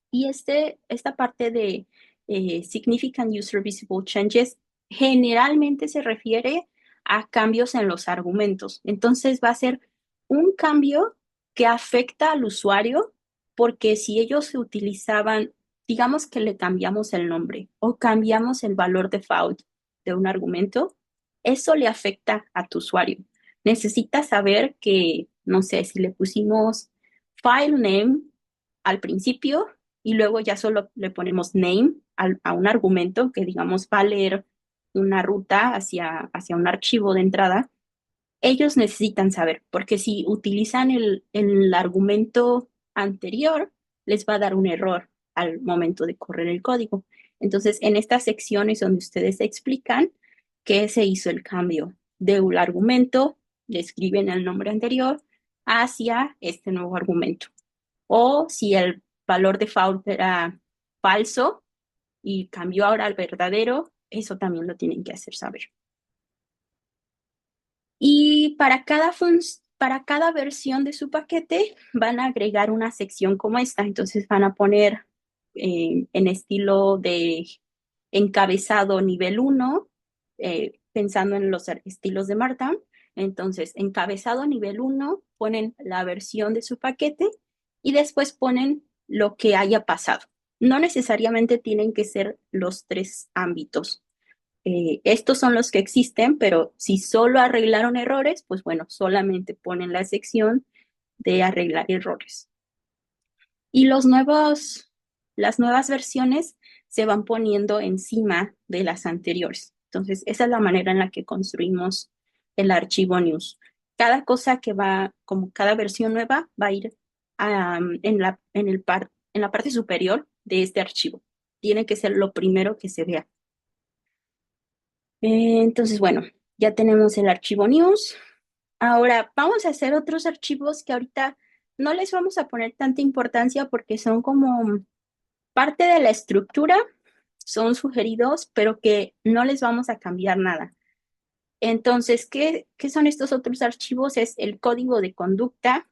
y esta parte de Significant User Visible Changes generalmente se refiere a cambios en los argumentos. Entonces va a ser un cambio que afecta al usuario porque si ellos se utilizaban, digamos que le cambiamos el nombre o cambiamos el valor default de un argumento, eso le afecta a tu usuario. Necesitas saber que, no sé, si le pusimos file name al principio, y luego ya solo le ponemos name a un argumento que digamos va a leer una ruta hacia un archivo de entrada, ellos necesitan saber, porque si utilizan el argumento anterior, les va a dar un error al momento de correr el código. Entonces, en estas secciones donde ustedes explican que se hizo el cambio de un argumento, le escriben el nombre anterior hacia este nuevo argumento. O si el valor default era falso y cambió ahora al verdadero, eso también lo tienen que hacer saber. Y para cada versión de su paquete van a agregar una sección como esta. Entonces van a poner en estilo de encabezado nivel 1, pensando en los estilos de Markdown. Entonces, encabezado nivel 1, ponen la versión de su paquete y después ponen lo que haya pasado. No necesariamente tienen que ser los tres ámbitos. Estos son los que existen, pero si solo arreglaron errores, pues bueno, solamente ponen la sección de arreglar errores. Y las nuevas versiones se van poniendo encima de las anteriores. Entonces, esa es la manera en la que construimos el archivo news. Cada cosa que va, como cada versión nueva, va a ir en la parte superior de este archivo. Tiene que ser lo primero que se vea. Entonces, bueno, ya tenemos el archivo news. Ahora vamos a hacer otros archivos que ahorita no les vamos a poner tanta importancia porque son como parte de la estructura, son sugeridos, pero que no les vamos a cambiar nada. Entonces, ¿qué son estos otros archivos? Es el código de conducta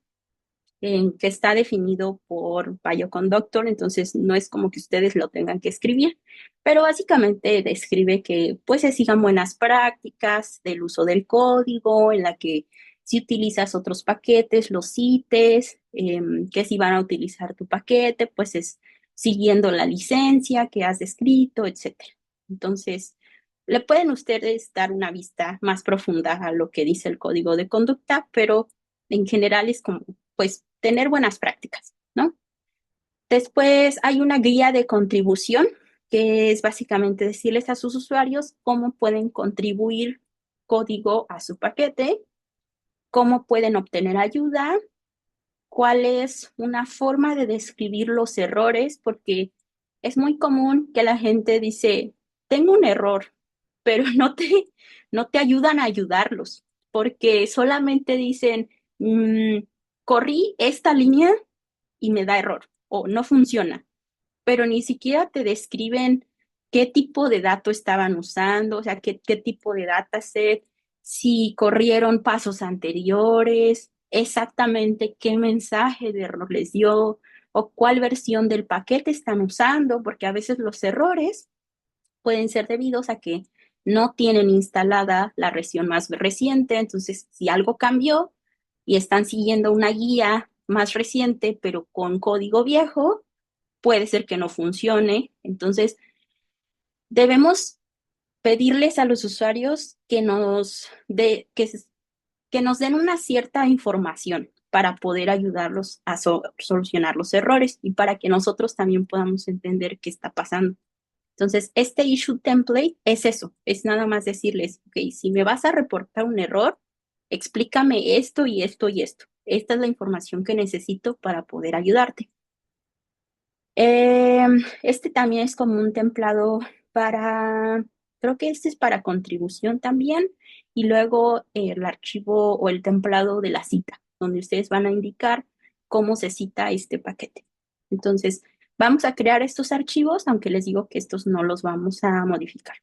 que está definido por Bioconductor, entonces no es como que ustedes lo tengan que escribir, pero básicamente describe que pues se sigan buenas prácticas del uso del código, en la que si utilizas otros paquetes, los cites, que si van a utilizar tu paquete, pues es siguiendo la licencia que has descrito, etcétera. Entonces, le pueden ustedes dar una vista más profunda a lo que dice el código de conducta, pero en general es como pues tener buenas prácticas, ¿no? Después hay una guía de contribución, que es básicamente decirles a sus usuarios cómo pueden contribuir código a su paquete, cómo pueden obtener ayuda, cuál es una forma de describir los errores, porque es muy común que la gente dice, tengo un error, pero no te ayudan a ayudarlos, porque solamente dicen, corrí esta línea y me da error o no funciona. pero ni siquiera te describen qué tipo de dato estaban usando, o sea, qué tipo de dataset, si corrieron pasos anteriores, exactamente qué mensaje de error les dio o cuál versión del paquete están usando, porque a veces los errores pueden ser debidos a que no tienen instalada la versión más reciente. Entonces, si algo cambió y están siguiendo una guía más reciente, pero con código viejo, puede ser que no funcione. Entonces, debemos pedirles a los usuarios que nos den una cierta información para poder ayudarlos a solucionar los errores y para que nosotros también podamos entender qué está pasando. Entonces, este issue template es eso, es nada más decirles, ok, si me vas a reportar un error, explícame esto y esto y esto. Esta es la información que necesito para poder ayudarte. Este también es como un templado creo que este es para contribución también, y luego el archivo o el templado de la cita, donde ustedes van a indicar cómo se cita este paquete. Entonces, vamos a crear estos archivos, aunque les digo que estos no los vamos a modificar.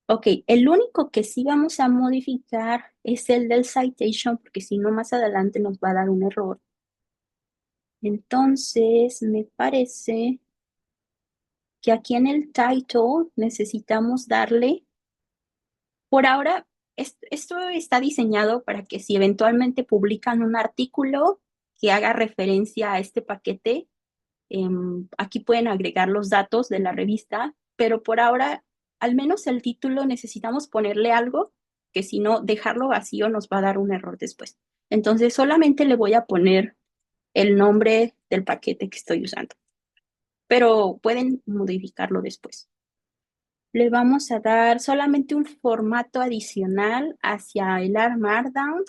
Ok, el único que sí vamos a modificar es el del citation, porque si no, más adelante nos va a dar un error. Entonces, me parece que aquí en el title necesitamos darle, por ahora, esto está diseñado para que si eventualmente publican un artículo que haga referencia a este paquete, aquí pueden agregar los datos de la revista, pero por ahora, al menos el título necesitamos ponerle algo, que si no, dejarlo vacío nos va a dar un error después. Entonces, solamente le voy a poner el nombre del paquete que estoy usando, pero pueden modificarlo después. Le vamos a dar solamente un formato adicional hacia el AR Markdown.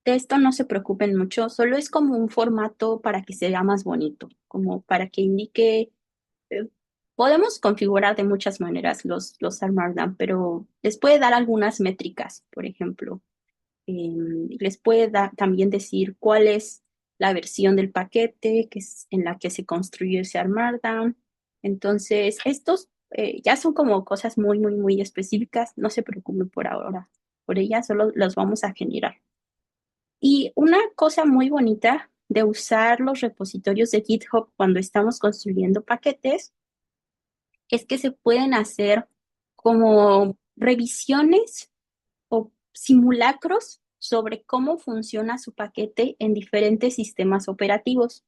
De esto no se preocupen mucho, solo es como un formato para que se vea más bonito, como para que indique, eh, podemos configurar de muchas maneras los AR Markdown, pero les puede dar algunas métricas, por ejemplo. Les puede también decir cuál es la versión del paquete que es en la que se construyó ese AR Markdown. Entonces, estos ya son como cosas muy, muy, muy específicas. No se preocupen por ahora. Por ellas solo los vamos a generar. Y una cosa muy bonita de usar los repositorios de GitHub cuando estamos construyendo paquetes es que se pueden hacer como revisiones o simulacros sobre cómo funciona su paquete en diferentes sistemas operativos.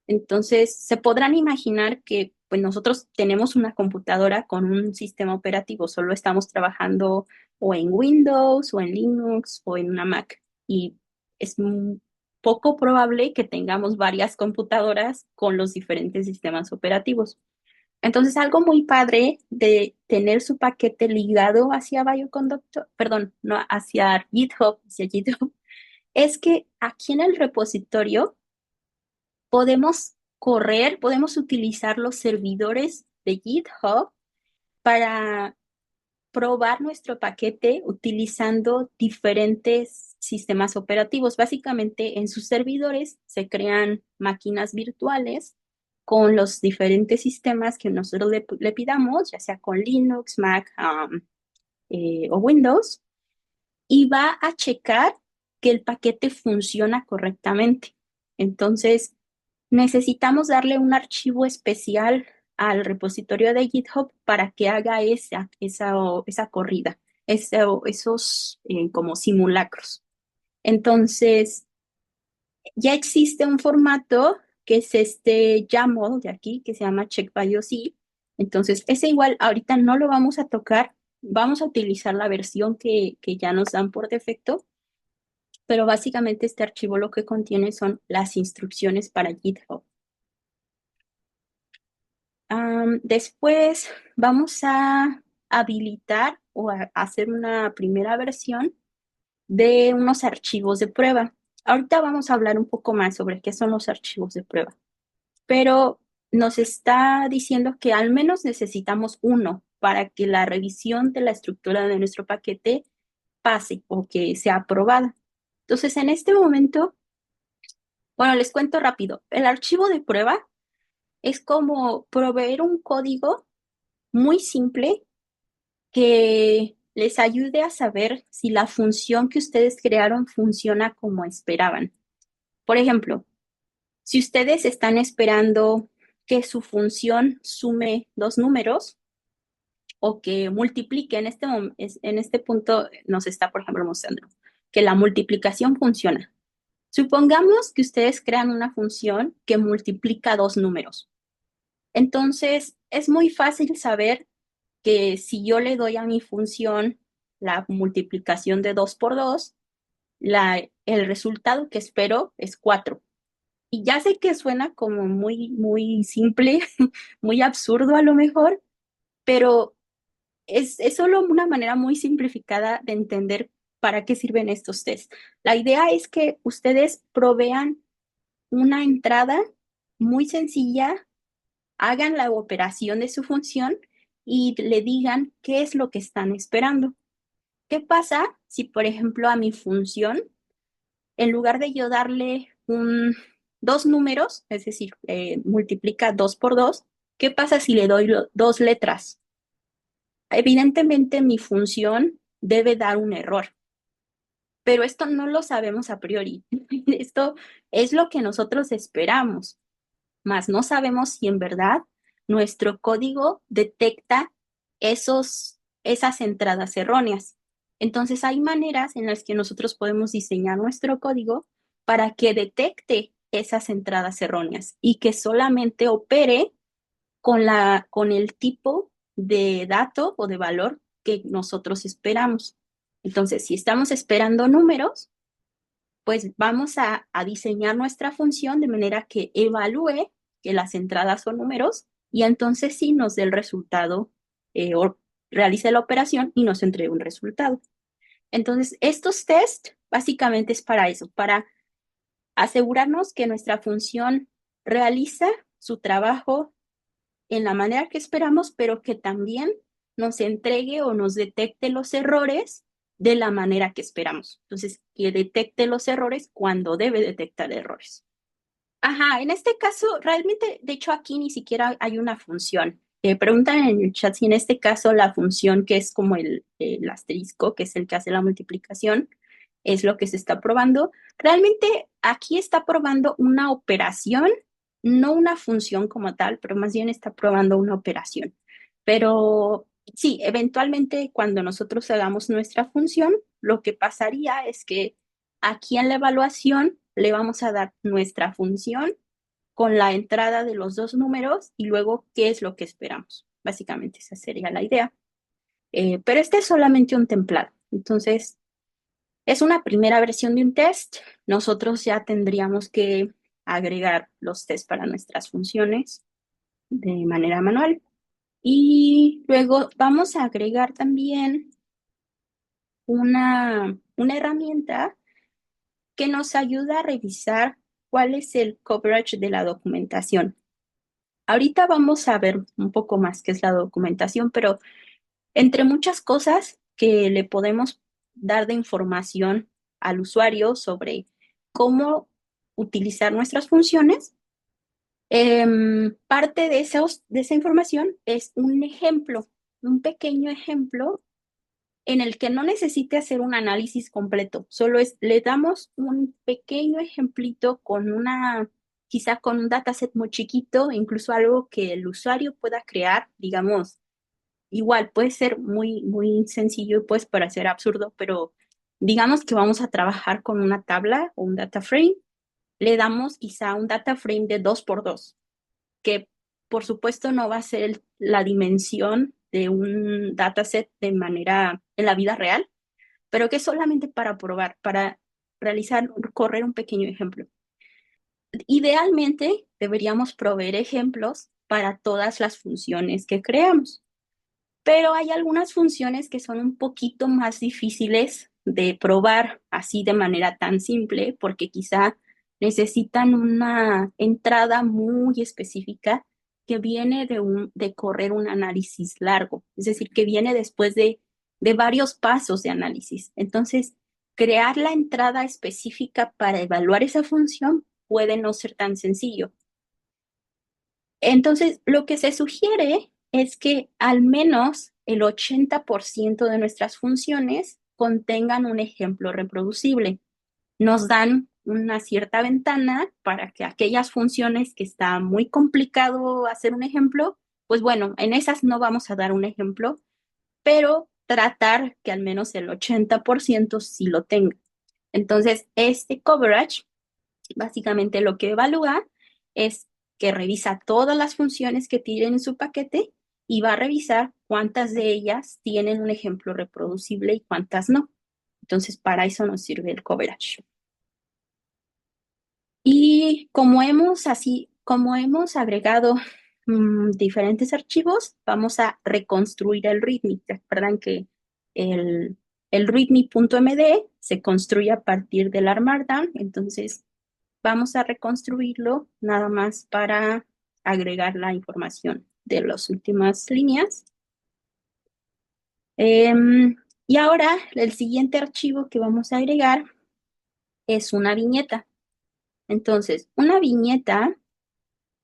Entonces, se podrán imaginar que pues nosotros tenemos una computadora con un sistema operativo, solo estamos trabajando o en Windows o en Linux o en una Mac, y es poco probable que tengamos varias computadoras con los diferentes sistemas operativos. Entonces, algo muy padre de tener su paquete ligado hacia Bioconductor, perdón, no, hacia GitHub, es que aquí en el repositorio podemos utilizar los servidores de GitHub para probar nuestro paquete utilizando diferentes sistemas operativos. Básicamente, en sus servidores se crean máquinas virtuales con los diferentes sistemas que nosotros le pidamos, ya sea con Linux, Mac, o Windows, y va a checar que el paquete funciona correctamente. Entonces, necesitamos darle un archivo especial al repositorio de GitHub para que haga esa corrida, esos como simulacros. Entonces, ya existe un formato que es este YAML de aquí, que se llama checkBioC. Entonces, ese igual ahorita no lo vamos a tocar, vamos a utilizar la versión que ya nos dan por defecto, pero básicamente este archivo lo que contiene son las instrucciones para GitHub. Después vamos a habilitar o a hacer una primera versión de unos archivos de prueba. Ahorita vamos a hablar un poco más sobre qué son los archivos de prueba, pero nos está diciendo que al menos necesitamos uno para que la revisión de la estructura de nuestro paquete pase o que sea aprobada. Entonces, en este momento, bueno, les cuento rápido. El archivo de prueba Es como proveer un código muy simple que les ayude a saber si la función que ustedes crearon funciona como esperaban. Por ejemplo, si ustedes están esperando que su función sume dos números o que multiplique, en este punto nos está, por ejemplo, mostrando que la multiplicación funciona. Supongamos que ustedes crean una función que multiplica dos números. Entonces, es muy fácil saber que si yo le doy a mi función la multiplicación de 2 por 2, el resultado que espero es 4. Y ya sé que suena como muy simple, muy absurdo a lo mejor, pero es solo una manera muy simplificada de entender para qué sirven estos tests. La idea es que ustedes provean una entrada muy sencilla, hagan la operación de su función y le digan qué es lo que están esperando. ¿Qué pasa si, por ejemplo, a mi función, en lugar de yo darle dos números, es decir, multiplica 2 por 2, qué pasa si le doy dos letras? Evidentemente mi función debe dar un error, pero esto no lo sabemos a priori. Esto es lo que nosotros esperamos, mas no sabemos si en verdad nuestro código detecta esas entradas erróneas. Entonces hay maneras en las que nosotros podemos diseñar nuestro código para que detecte esas entradas erróneas y que solamente opere con el tipo de dato o de valor que nosotros esperamos. Entonces, si estamos esperando números, pues vamos a diseñar nuestra función de manera que evalúe que las entradas son números y entonces sí nos dé el resultado o realice la operación y nos entregue un resultado. Entonces, estos test básicamente es para eso, para asegurarnos que nuestra función realiza su trabajo en la manera que esperamos, pero que también nos entregue o nos detecte los errores de la manera que esperamos. Entonces, que detecte los errores cuando debe detectar errores. Ajá, en este caso, realmente, de hecho, aquí ni siquiera hay una función. Preguntan en el chat si en este caso la función que es como el asterisco, que es el que hace la multiplicación, es lo que se está probando. Realmente aquí está probando una operación, no una función como tal, pero más bien está probando una operación. Pero sí, eventualmente cuando nosotros hagamos nuestra función, lo que pasaría es que aquí en la evaluación le vamos a dar nuestra función con la entrada de los dos números y luego qué es lo que esperamos. Básicamente esa sería la idea. Pero este es solamente un templado. Entonces, es una primera versión de un test. Nosotros ya tendríamos que agregar los tests para nuestras funciones de manera manual. Y luego vamos a agregar también una herramienta que nos ayuda a revisar cuál es el coverage de la documentación. Ahorita vamos a ver un poco más qué es la documentación, pero entre muchas cosas que le podemos dar de información al usuario sobre cómo utilizar nuestras funciones, parte de esa información es un ejemplo, un pequeño ejemplo en el que no necesite hacer un análisis completo, solo es, le damos un pequeño ejemplito con quizá con un dataset muy chiquito, incluso algo que el usuario pueda crear, digamos, igual puede ser muy sencillo y puede parecer absurdo, pero digamos que vamos a trabajar con una tabla o un data frame, le damos quizá un data frame de 2 por 2 que por supuesto no va a ser la dimensión de un dataset de manera en la vida real, pero que es solamente para probar, para correr un pequeño ejemplo. Idealmente deberíamos proveer ejemplos para todas las funciones que creamos, pero hay algunas funciones que son un poquito más difíciles de probar así de manera tan simple, porque quizá necesitan una entrada muy específica que viene de correr un análisis largo, es decir, que viene después de varios pasos de análisis. Entonces, crear la entrada específica para evaluar esa función puede no ser tan sencillo. Entonces, lo que se sugiere es que al menos el 80% de nuestras funciones contengan un ejemplo reproducible. Nos dan una cierta ventana para que aquellas funciones que está muy complicado hacer un ejemplo, pues bueno, en esas no vamos a dar un ejemplo, pero tratar que al menos el 80% sí lo tenga. Entonces, este coverage básicamente lo que evalúa es que revisa todas las funciones que tienen en su paquete y va a revisar cuántas de ellas tienen un ejemplo reproducible y cuántas no. Entonces, para eso nos sirve el coverage. Y como hemos agregado diferentes archivos, vamos a reconstruir el README. Recuerdan que el, el README.md se construye a partir del Markdown, entonces vamos a reconstruirlo nada más para agregar la información de las últimas líneas. Y ahora el siguiente archivo que vamos a agregar es una viñeta. Entonces, una viñeta,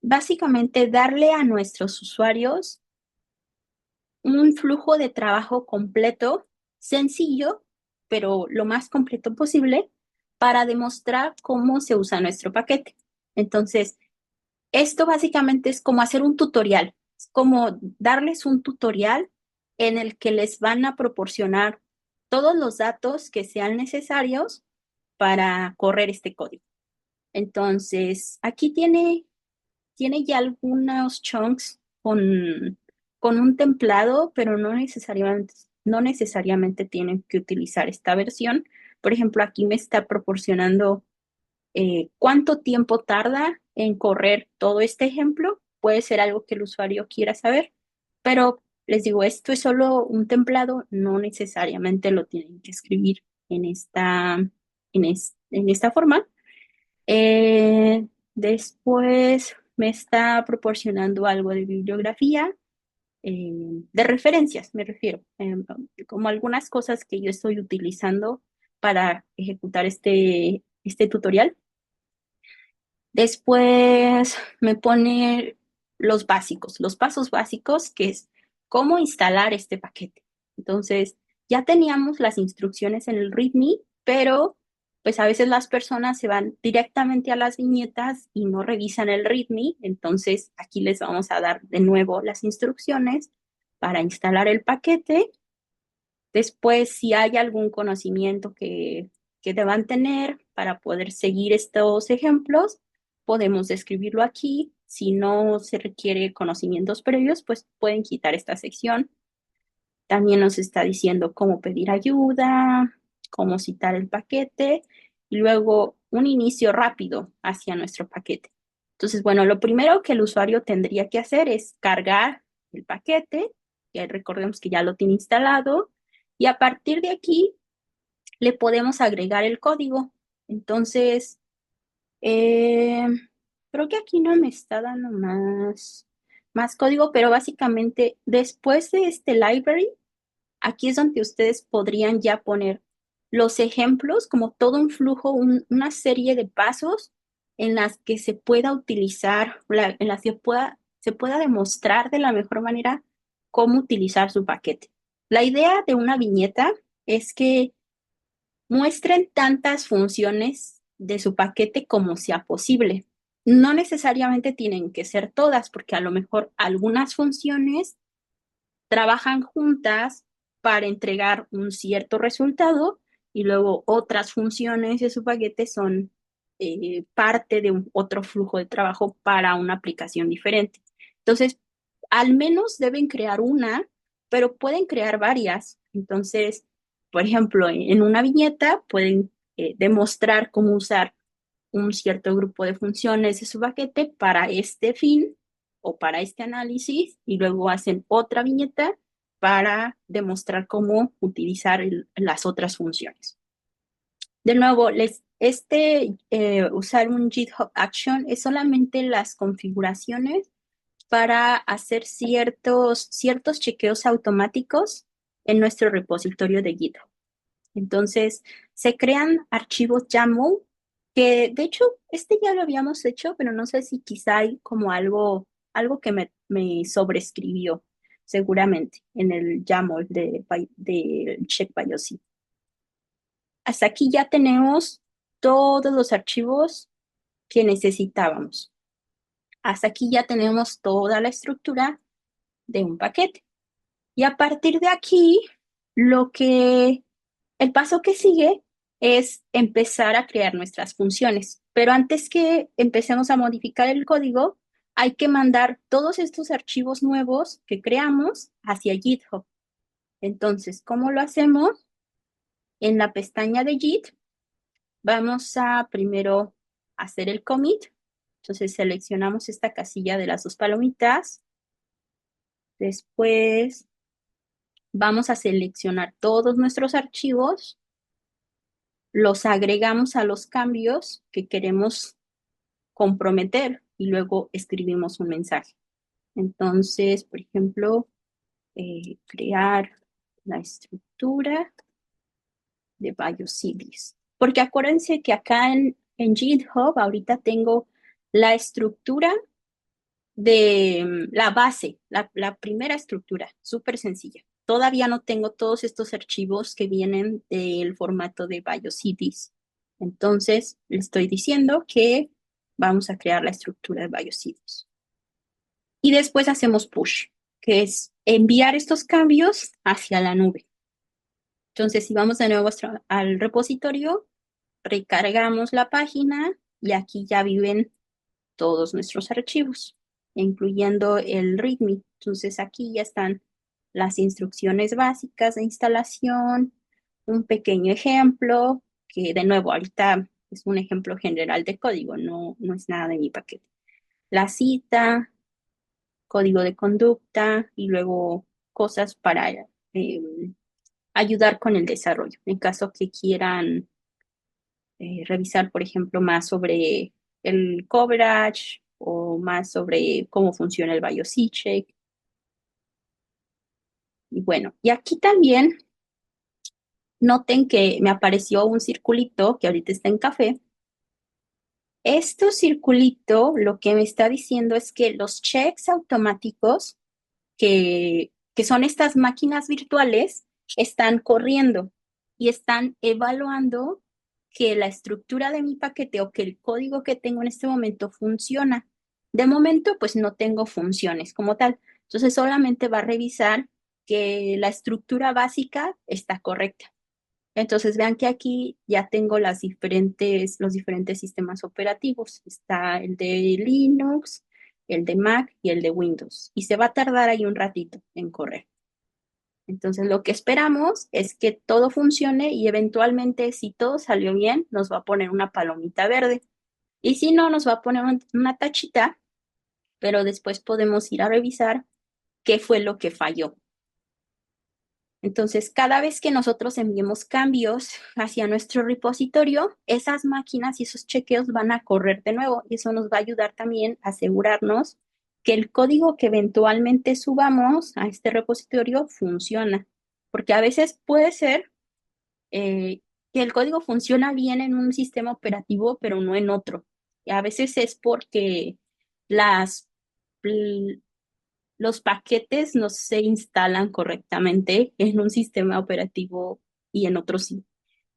básicamente darle a nuestros usuarios un flujo de trabajo completo, sencillo, pero lo más completo posible para demostrar cómo se usa nuestro paquete. Entonces, esto básicamente es como hacer un tutorial, es como darles un tutorial en el que les van a proporcionar todos los datos que sean necesarios para correr este código. Entonces, aquí tiene ya algunos chunks con un templado, pero no necesariamente tienen que utilizar esta versión. Por ejemplo, aquí me está proporcionando cuánto tiempo tarda en correr todo este ejemplo. Puede ser algo que el usuario quiera saber, pero les digo, esto es solo un templado, no necesariamente lo tienen que escribir en esta forma. Después me está proporcionando algo de bibliografía, de referencias, me refiero, como algunas cosas que yo estoy utilizando para ejecutar este tutorial. Después me pone los básicos, los pasos básicos, que es cómo instalar este paquete. Entonces, ya teníamos las instrucciones en el README, pero pues a veces las personas se van directamente a las viñetas y no revisan el README. Entonces, aquí les vamos a dar de nuevo las instrucciones para instalar el paquete. Después, si hay algún conocimiento que deban tener para poder seguir estos ejemplos, podemos describirlo aquí. Si no se requiere conocimientos previos, pues pueden quitar esta sección. También nos está diciendo cómo pedir ayuda, cómo citar el paquete y luego un inicio rápido hacia nuestro paquete. Entonces, bueno, lo primero que el usuario tendría que hacer es cargar el paquete, que recordemos que ya lo tiene instalado, y a partir de aquí le podemos agregar el código. Entonces, eh, creo que aquí no me está dando más código, pero básicamente después de este library, aquí es donde ustedes podrían ya poner los ejemplos, como todo un flujo, una serie de pasos en las que se pueda utilizar, en las que se pueda demostrar de la mejor manera cómo utilizar su paquete. La idea de una viñeta es que muestren tantas funciones de su paquete como sea posible. No necesariamente tienen que ser todas, porque a lo mejor algunas funciones trabajan juntas para entregar un cierto resultado y luego otras funciones de su paquete son parte de otro flujo de trabajo para una aplicación diferente. Entonces, al menos deben crear una, pero pueden crear varias. Entonces, por ejemplo, en una viñeta pueden demostrar cómo usar un cierto grupo de funciones de su paquete para este fin o para este análisis y luego hacen otra viñeta para demostrar cómo utilizar las otras funciones. De nuevo, usar un GitHub Action es solamente las configuraciones para hacer ciertos chequeos automáticos en nuestro repositorio de GitHub. Entonces, se crean archivos YAML, que de hecho, este ya lo habíamos hecho, pero no sé si quizá hay como algo que me sobreescribió seguramente en el YAML de Check BIOS. Hasta aquí ya tenemos todos los archivos que necesitábamos. Hasta aquí ya tenemos toda la estructura de un paquete. Y a partir de aquí, el paso que sigue es empezar a crear nuestras funciones. Pero antes que empecemos a modificar el código, hay que mandar todos estos archivos nuevos que creamos hacia GitHub. Entonces, ¿cómo lo hacemos? En la pestaña de Git, vamos a primero hacer el commit. Entonces, seleccionamos esta casilla de las dos palomitas. Después, vamos a seleccionar todos nuestros archivos, los agregamos a los cambios que queremos comprometer y luego escribimos un mensaje. Entonces, por ejemplo, crear la estructura de BioCities. Porque acuérdense que acá en GitHub ahorita tengo la estructura de la base, la primera estructura, súper sencilla. Todavía no tengo todos estos archivos que vienen del formato de BioCities. Entonces, le estoy diciendo que vamos a crear la estructura de BioCities. Y después hacemos push, que es enviar estos cambios hacia la nube. Entonces, si vamos de nuevo al repositorio, recargamos la página y aquí ya viven todos nuestros archivos, incluyendo el README. Entonces aquí ya están las instrucciones básicas de instalación, un pequeño ejemplo, que de nuevo ahorita es un ejemplo general de código, no es nada de mi paquete. La cita, código de conducta y luego cosas para ayudar con el desarrollo. En caso que quieran revisar, por ejemplo, más sobre el coverage o más sobre cómo funciona el BioC-Check. Y bueno, y aquí también noten que me apareció un circulito que ahorita está en café. Este circulito lo que me está diciendo es que los checks automáticos, que son estas máquinas virtuales, están corriendo y están evaluando que la estructura de mi paquete o que el código que tengo en este momento funciona. De momento, pues no tengo funciones como tal. Entonces, solamente va a revisar que la estructura básica está correcta. Entonces, vean que aquí ya tengo los diferentes sistemas operativos. Está el de Linux, el de Mac y el de Windows. Y se va a tardar ahí un ratito en correr. Entonces, lo que esperamos es que todo funcione y eventualmente, si todo salió bien, nos va a poner una palomita verde. Y si no, nos va a poner una tachita, pero después podemos ir a revisar qué fue lo que falló. Entonces, cada vez que nosotros enviemos cambios hacia nuestro repositorio, esas máquinas y esos chequeos van a correr de nuevo y eso nos va a ayudar también a asegurarnos que el código que eventualmente subamos a este repositorio funciona. Porque a veces puede ser que el código funciona bien en un sistema operativo, pero no en otro. Y a veces es porque las, los paquetes no se instalan correctamente en un sistema operativo y en otros sí.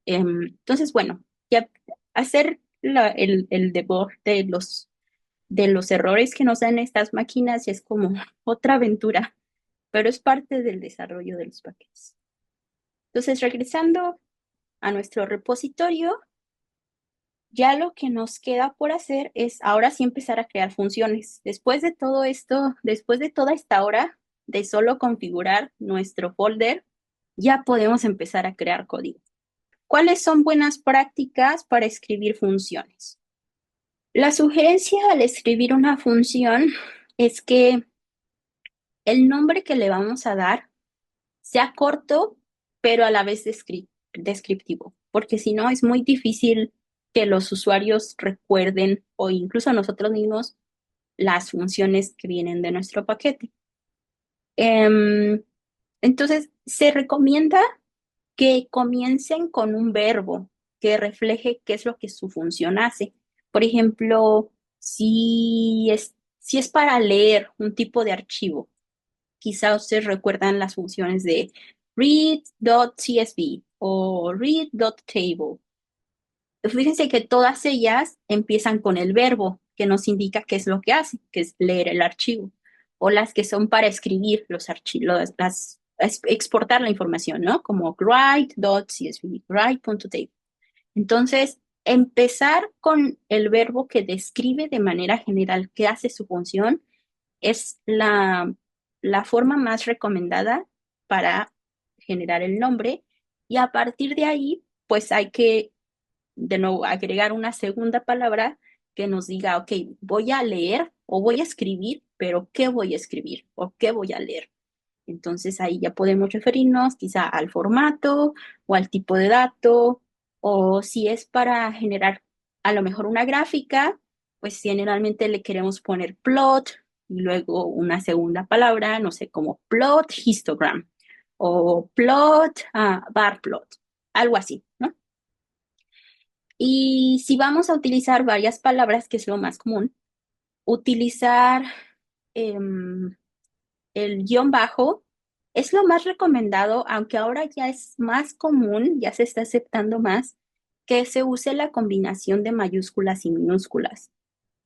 Entonces, bueno, ya hacer el debug de los errores que nos dan estas máquinas es como otra aventura, pero es parte del desarrollo de los paquetes. Entonces, regresando a nuestro repositorio, ya lo que nos queda por hacer es ahora sí empezar a crear funciones. Después de todo esto, después de toda esta hora de solo configurar nuestro folder, ya podemos empezar a crear código. ¿Cuáles son buenas prácticas para escribir funciones? La sugerencia al escribir una función es que el nombre que le vamos a dar sea corto, pero a la vez descriptivo, porque si no es muy difícil que los usuarios recuerden o incluso nosotros mismos las funciones que vienen de nuestro paquete. Entonces, se recomienda que comiencen con un verbo que refleje qué es lo que su función hace. Por ejemplo, si Si es para leer un tipo de archivo, quizá ustedes recuerdan las funciones de read.csv o read.table. Fíjense que todas ellas empiezan con el verbo, que nos indica qué es lo que hace, que es leer el archivo, o las que son para escribir los archivos, exportar la información, ¿no? Como write.csv, write.table. Entonces, empezar con el verbo que describe de manera general qué hace su función es la forma más recomendada para generar el nombre, y a partir de ahí, pues hay que de nuevo agregar una segunda palabra que nos diga, ok, voy a leer o voy a escribir, pero ¿qué voy a escribir o qué voy a leer? Entonces ahí ya podemos referirnos quizá al formato o al tipo de dato, o si es para generar a lo mejor una gráfica, pues generalmente le queremos poner plot y luego una segunda palabra, no sé, como plot histogram o plot bar plot, algo así, ¿no? Y si vamos a utilizar varias palabras, que es lo más común, utilizar em, el guión bajo es lo más recomendado, aunque ahora ya es más común, ya se está aceptando más, que se use la combinación de mayúsculas y minúsculas.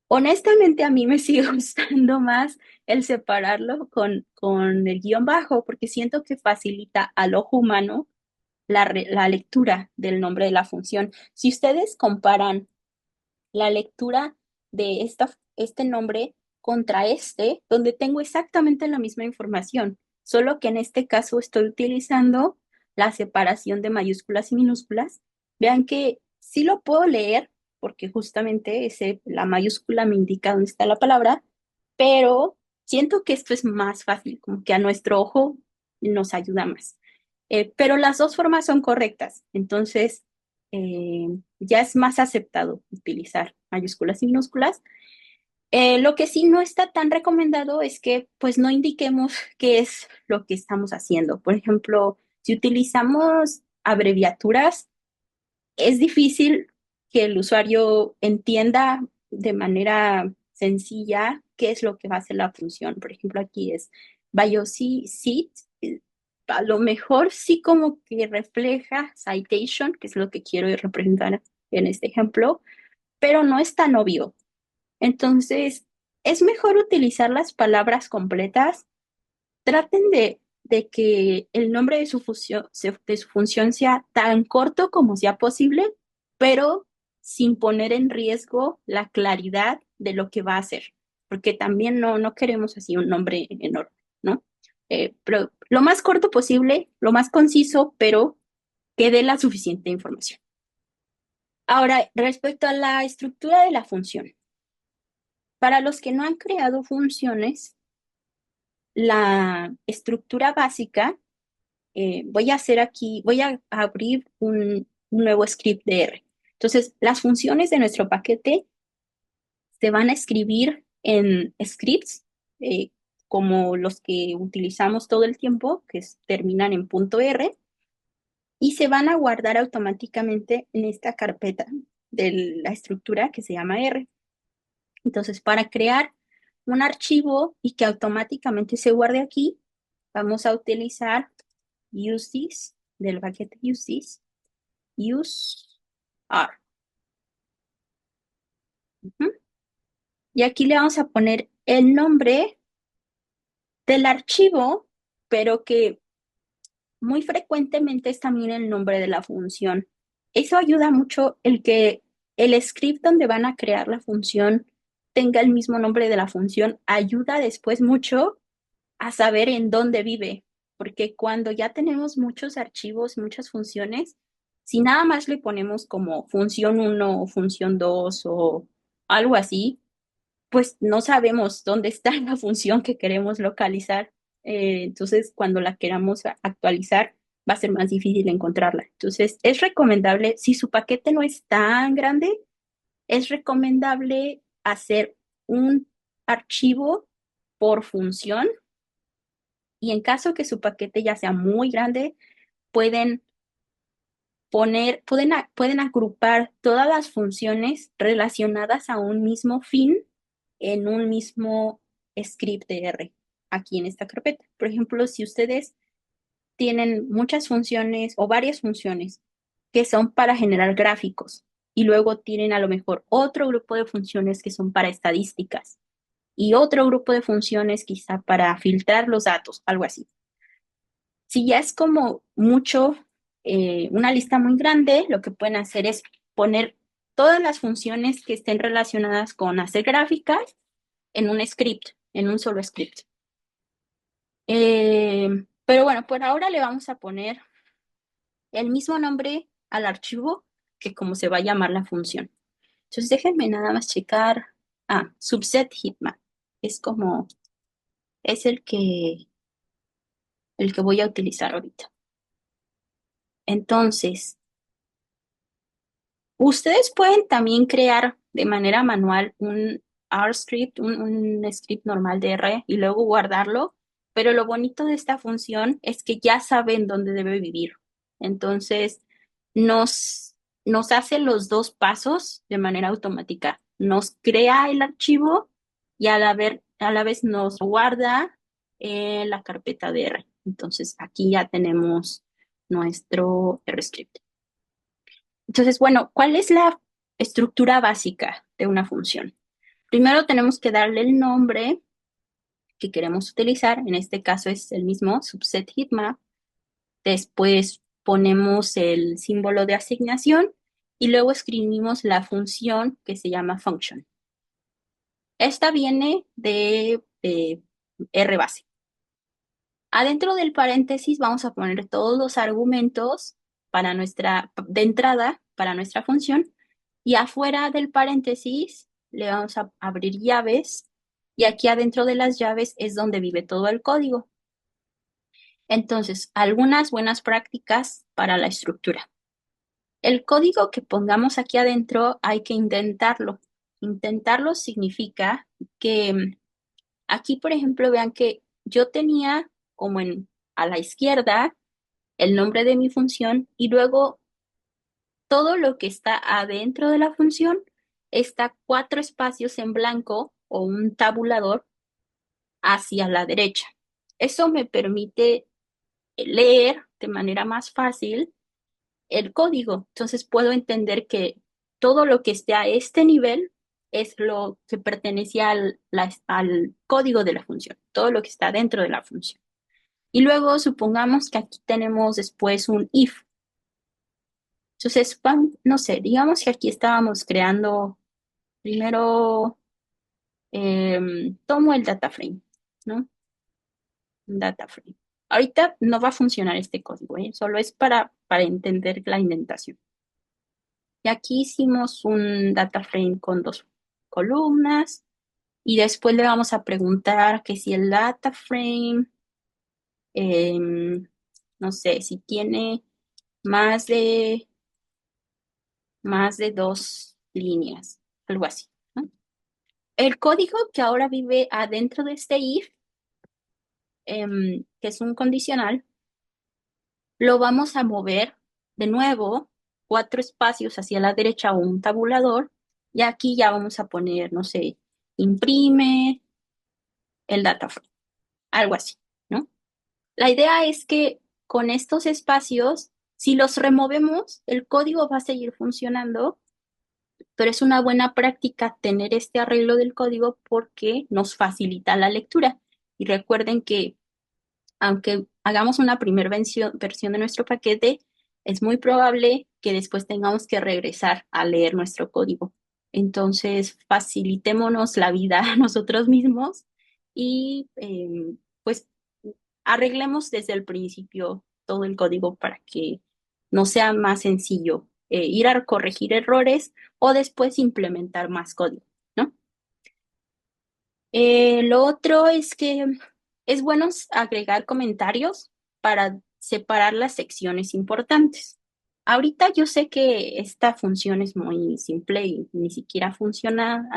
Honestamente, a mí me sigue gustando más el separarlo con el guión bajo, porque siento que facilita al ojo humano la lectura del nombre de la función. Si ustedes comparan la lectura de este nombre contra este, donde tengo exactamente la misma información, solo que en este caso estoy utilizando la separación de mayúsculas y minúsculas. Vean que sí lo puedo leer, porque justamente la mayúscula me indica dónde está la palabra, pero siento que esto es más fácil, como que a nuestro ojo nos ayuda más. Pero las dos formas son correctas, entonces eh, ya es más aceptado utilizar mayúsculas y minúsculas. Lo que sí no está tan recomendado es que pues no indiquemos qué es lo que estamos haciendo. Por ejemplo, si utilizamos abreviaturas, es difícil que el usuario entienda de manera sencilla qué es lo que va a hacer la función. Por ejemplo, aquí es biopsy sit. A lo mejor sí como que refleja citation, que es lo que quiero representar en este ejemplo, pero no es tan obvio. Entonces, es mejor utilizar las palabras completas. Traten de que el nombre de su función sea tan corto como sea posible, pero sin poner en riesgo la claridad de lo que va a hacer, porque también no queremos así un nombre enorme, ¿no? Pero lo más corto posible, lo más conciso, pero que dé la suficiente información. Ahora, respecto a la estructura de la función, para los que no han creado funciones, la estructura básica, voy a hacer aquí, voy a abrir un nuevo script de R. Entonces, las funciones de nuestro paquete se van a escribir en scripts eh, como los que utilizamos todo el tiempo, terminan en punto .r, y se van a guardar automáticamente en esta carpeta de la estructura que se llama R. Entonces, para crear un archivo y que automáticamente se guarde aquí, vamos a utilizar useThis del paquete useThis, use R. Ujú. Y aquí le vamos a poner el nombre del archivo, pero que muy frecuentemente es también el nombre de la función. Eso ayuda mucho el que el script donde van a crear la función tenga el mismo nombre de la función, ayuda después mucho a saber en dónde vive, porque cuando ya tenemos muchos archivos, muchas funciones, si nada más le ponemos como función uno o función 2 o algo así, pues no sabemos dónde está la función que queremos localizar. Entonces, cuando la queramos actualizar, va a ser más difícil encontrarla. Entonces, es recomendable, si su paquete no es tan grande, es recomendable hacer un archivo por función, y en caso que su paquete ya sea muy grande, pueden pueden agrupar todas las funciones relacionadas a un mismo fin en un mismo script de R aquí en esta carpeta. Por ejemplo, si ustedes tienen muchas funciones o varias funciones que son para generar gráficos y luego tienen a lo mejor otro grupo de funciones que son para estadísticas y otro grupo de funciones quizá para filtrar los datos, algo así. Si ya es como mucho, una lista muy grande, lo que pueden hacer es poner todas las funciones que estén relacionadas con hacer gráficas en un script, en un solo script. Pero bueno, por ahora le vamos a poner el mismo nombre al archivo que como se va a llamar la función. Entonces déjenme nada más checar. Ah, subset hitmap. Es como, es el que voy a utilizar ahorita. Entonces, ustedes pueden también crear de manera manual un R script, un script normal de R y luego guardarlo, pero lo bonito de esta función es que ya saben dónde debe vivir. Entonces, nos hace los dos pasos de manera automática. Nos crea el archivo y a la vez nos guarda en la carpeta de R. Entonces, aquí ya tenemos nuestro R script. Entonces, bueno, ¿cuál es la estructura básica de una función? Primero tenemos que darle el nombre que queremos utilizar. En este caso es el mismo subset heatmap. Después ponemos el símbolo de asignación y luego escribimos la función que se llama function. Esta viene de R base. Adentro del paréntesis vamos a poner todos los argumentos de entrada para nuestra función y afuera del paréntesis le vamos a abrir llaves y aquí adentro de las llaves es donde vive todo el código. Entonces, algunas buenas prácticas para la estructura. El código que pongamos aquí adentro hay que intentarlo. Intentarlo significa que aquí, por ejemplo, vean que yo tenía como a la izquierda el nombre de mi función y luego todo lo que está adentro de la función está cuatro espacios en blanco o un tabulador hacia la derecha. Eso me permite leer de manera más fácil el código. Entonces puedo entender que todo lo que esté a este nivel es lo que pertenece al código de la función, todo lo que está dentro de la función. Y luego supongamos que aquí tenemos después un if. Entonces, no sé, digamos que aquí estábamos creando primero, tomo el data frame, ¿no? Un data frame. Ahorita no va a funcionar este código, ¿eh? Solo es para entender la indentación. Y aquí hicimos un data frame con dos columnas y después le vamos a preguntar que si el data frame, em, no sé, si tiene más de, más de dos líneas, algo así, ¿no? El código que ahora vive adentro de este if, que es un condicional, lo vamos a mover de nuevo cuatro espacios hacia la derecha o un tabulador y aquí ya vamos a poner, no sé, imprime el data frame, algo así, ¿no? La idea es que con estos espacios, si los removemos, el código va a seguir funcionando, pero es una buena práctica tener este arreglo del código porque nos facilita la lectura. Y recuerden que aunque hagamos una primera versión de nuestro paquete, es muy probable que después tengamos que regresar a leer nuestro código. Entonces, facilitémonos la vida a nosotros mismos y pues arreglemos desde el principio todo el código para que no sea más sencillo ir a corregir errores o después implementar más código, ¿no? Lo otro es que es bueno agregar comentarios para separar las secciones importantes. Ahorita yo sé que esta función es muy simple y ni siquiera funciona,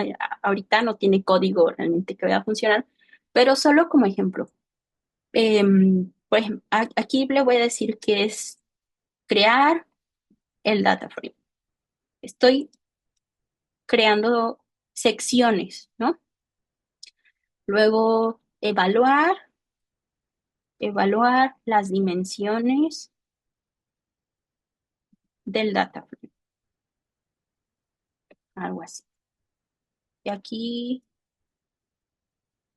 ahorita no tiene código realmente que vaya a funcionar, pero solo como ejemplo. Por ejemplo, aquí le voy a decir que es crear el data frame. Estoy creando secciones, ¿no? Luego, evaluar las dimensiones del data frame, algo así. Y aquí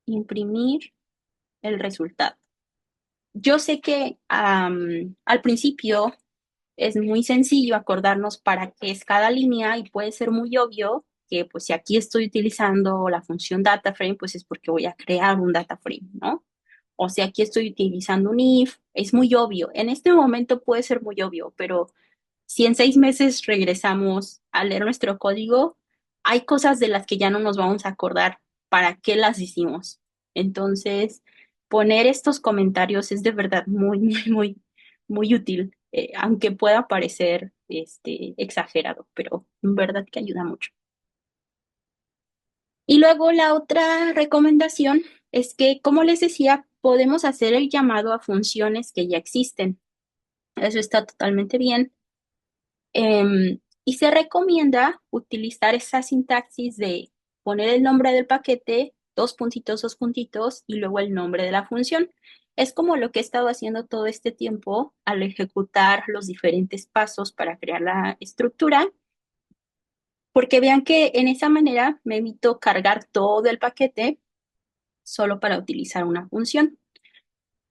imprimir el resultado. Yo sé que al principio es muy sencillo acordarnos para qué es cada línea y puede ser muy obvio que pues si aquí estoy utilizando la función data frame, pues es porque voy a crear un data frame, ¿no? O si aquí estoy utilizando un if, es muy obvio. En este momento puede ser muy obvio, pero si en 6 meses regresamos a leer nuestro código, hay cosas de las que ya no nos vamos a acordar para qué las hicimos. Entonces, poner estos comentarios es de verdad muy útil, aunque pueda parecer exagerado, pero en verdad que ayuda mucho. Y luego la otra recomendación es que, como les decía, podemos hacer el llamado a funciones que ya existen. Eso está totalmente bien. Y se recomienda utilizar esa sintaxis de poner el nombre del paquete, dos puntitos, y luego el nombre de la función. Es como lo que he estado haciendo todo este tiempo al ejecutar los diferentes pasos para crear la estructura, porque vean que en esa manera me evito cargar todo el paquete solo para utilizar una función.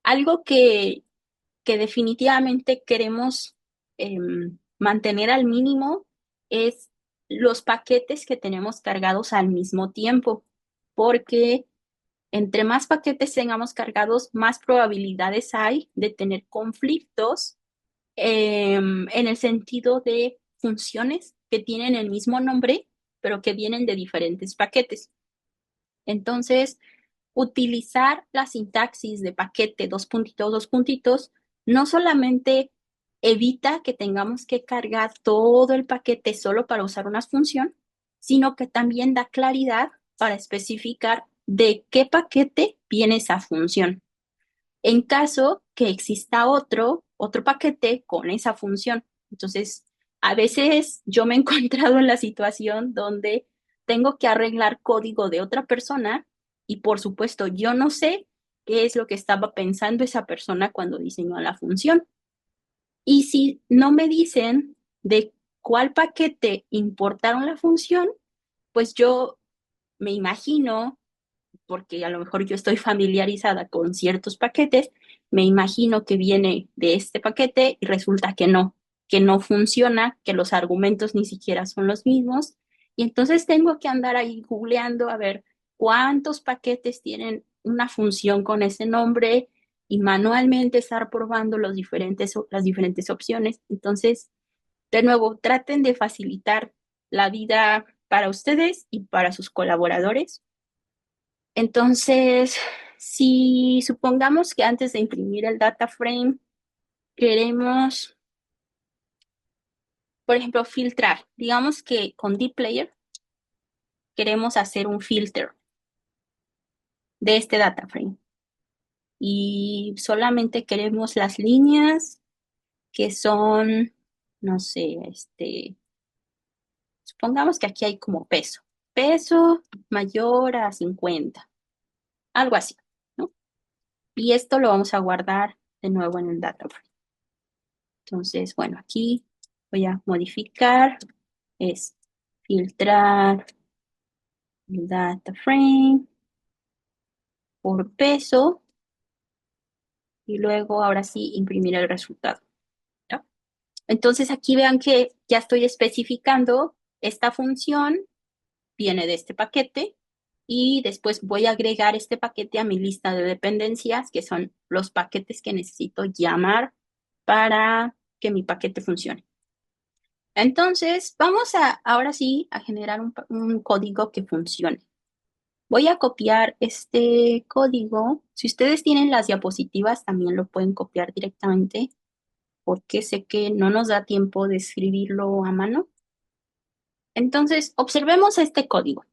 Algo que definitivamente queremos mantener al mínimo es los paquetes que tenemos cargados al mismo tiempo, porque entre más paquetes tengamos cargados, más probabilidades hay de tener conflictos en el sentido de funciones que tienen el mismo nombre, pero que vienen de diferentes paquetes. Entonces, utilizar la sintaxis de paquete, dos puntitos, no solamente evita que tengamos que cargar todo el paquete solo para usar una función, sino que también da claridad para especificar de qué paquete viene esa función. En caso que exista otro paquete con esa función. Entonces, a veces yo me he encontrado en la situación donde tengo que arreglar código de otra persona y por supuesto yo no sé qué es lo que estaba pensando esa persona cuando diseñó la función. Y si no me dicen de cuál paquete importaron la función, pues yo me imagino, porque a lo mejor yo estoy familiarizada con ciertos paquetes, me imagino que viene de este paquete y resulta que no funciona, que los argumentos ni siquiera son los mismos. Y entonces tengo que andar ahí googleando a ver cuántos paquetes tienen una función con ese nombre y manualmente estar probando las diferentes opciones. Entonces, de nuevo, traten de facilitar la vida para ustedes y para sus colaboradores. Entonces, si supongamos que antes de imprimir el data frame queremos, por ejemplo, filtrar, digamos que con dplayer queremos hacer un filter de este data frame y solamente queremos las líneas que son, no sé, supongamos que aquí hay como peso mayor a 50, algo así, ¿no? Y esto lo vamos a guardar de nuevo en el data frame. Entonces, bueno, aquí voy a modificar, es filtrar el data frame por peso y luego ahora sí imprimir el resultado, ¿no? Entonces aquí vean que ya estoy especificando esta función, viene de este paquete y después voy a agregar este paquete a mi lista de dependencias, que son los paquetes que necesito llamar para que mi paquete funcione. Entonces, vamos ahora sí a generar un código que funcione. Voy a copiar este código. Si ustedes tienen las diapositivas, también lo pueden copiar directamente, porque sé que no nos da tiempo de escribirlo a mano. Entonces, observemos este código.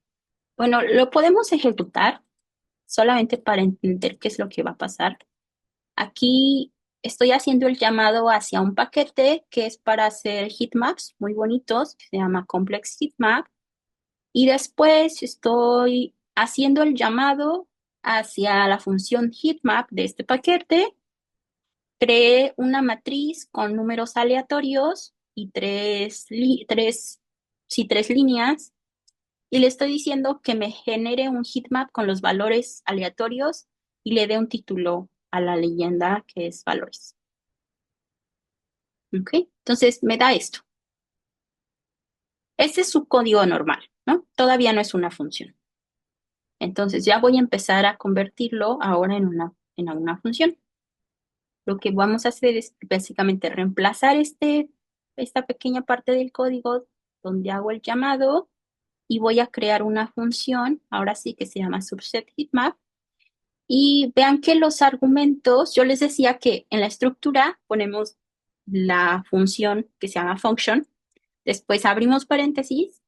Bueno, lo podemos ejecutar solamente para entender qué es lo que va a pasar. Aquí estoy haciendo el llamado hacia un paquete que es para hacer heatmaps muy bonitos, que se llama Complex Heatmap. Y después estoy haciendo el llamado hacia la función heatmap de este paquete, creé una matriz con números aleatorios y tres líneas, y le estoy diciendo que me genere un heatmap con los valores aleatorios y le dé un título a la leyenda que es valores. ¿Ok? Entonces me da esto. Este es su código normal, ¿no? Todavía no es una función. Entonces ya voy a empezar a convertirlo ahora en una función. Lo que vamos a hacer es básicamente reemplazar esta pequeña parte del código donde hago el llamado y voy a crear una función, ahora sí que se llama subset heatmap. Y vean que los argumentos, yo les decía que en la estructura ponemos la función que se llama function, después abrimos paréntesis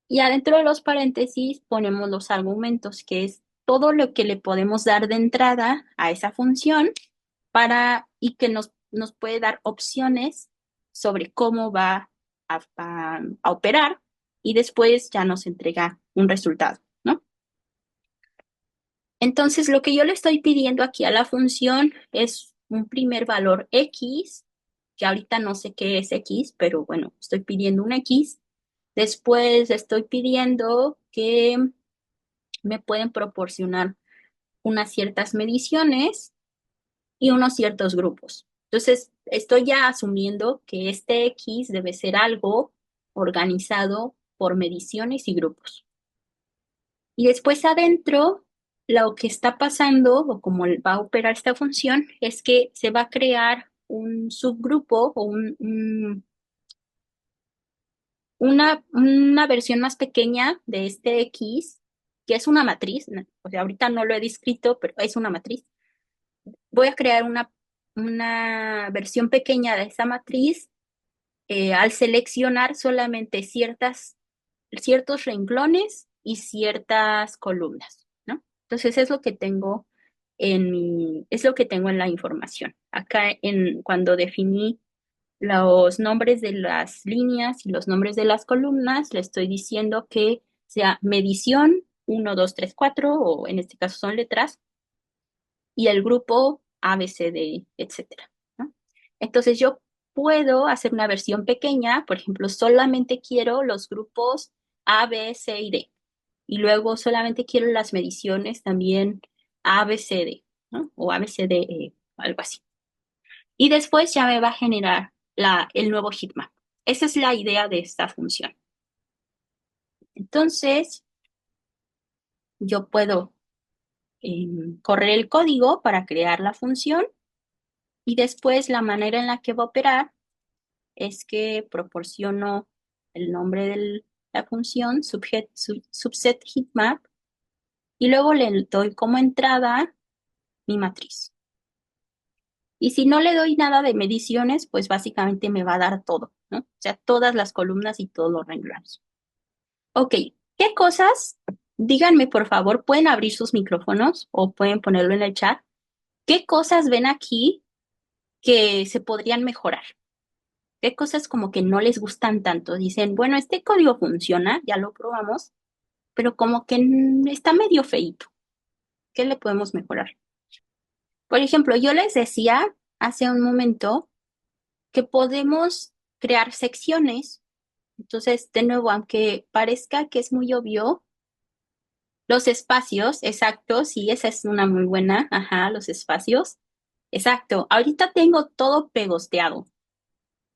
y adentro de los paréntesis ponemos los argumentos, que es todo lo que le podemos dar de entrada a esa función y que nos puede dar opciones sobre cómo va a operar y después ya nos entrega un resultado, ¿no? Entonces, lo que yo le estoy pidiendo aquí a la función es un primer valor x, que ahorita no sé qué es x, pero bueno, estoy pidiendo un x. Después estoy pidiendo que me pueden proporcionar unas ciertas mediciones y unos ciertos grupos. Entonces, estoy ya asumiendo que este X debe ser algo organizado por mediciones y grupos. Y después adentro, lo que está pasando, o cómo va a operar esta función, es que se va a crear un subgrupo o una versión más pequeña de este X, que es una matriz. ¿No? O sea, ahorita no lo he descrito, pero es una matriz. Voy a crear una versión pequeña de esa matriz al seleccionar solamente ciertos renglones y ciertas columnas, ¿no? Entonces es lo que tengo es lo que tengo en la información. Acá cuando definí los nombres de las líneas y los nombres de las columnas, le estoy diciendo que sea medición 1, 2, 3, 4, o en este caso son letras, y el grupo A, B, C, D, etcétera, ¿no? Entonces yo puedo hacer una versión pequeña, por ejemplo, solamente quiero los grupos A, B, C y D. Y luego solamente quiero las mediciones también A, B, C, D, ¿no? O A, B, C, D, algo así. Y después ya me va a generar el nuevo heatmap. Esa es la idea de esta función. Entonces, yo puedo correr el código para crear la función. Y después la manera en la que va a operar es que proporciono el nombre de la función, subset heatmap, y luego le doy como entrada mi matriz. Y si no le doy nada de mediciones, pues básicamente me va a dar todo, ¿no? O sea, todas las columnas y todos los renglones. Ok, ¿qué cosas? Díganme, por favor, pueden abrir sus micrófonos o pueden ponerlo en el chat. ¿Qué cosas ven aquí que se podrían mejorar? ¿Qué cosas como que no les gustan tanto? Dicen, bueno, este código funciona, ya lo probamos, pero como que está medio feíto. ¿Qué le podemos mejorar? Por ejemplo, yo les decía hace un momento que podemos crear secciones. Entonces, de nuevo, aunque parezca que es muy obvio, los espacios, exacto, sí, esa es una muy buena, ajá, los espacios. Exacto, ahorita tengo todo pegosteado.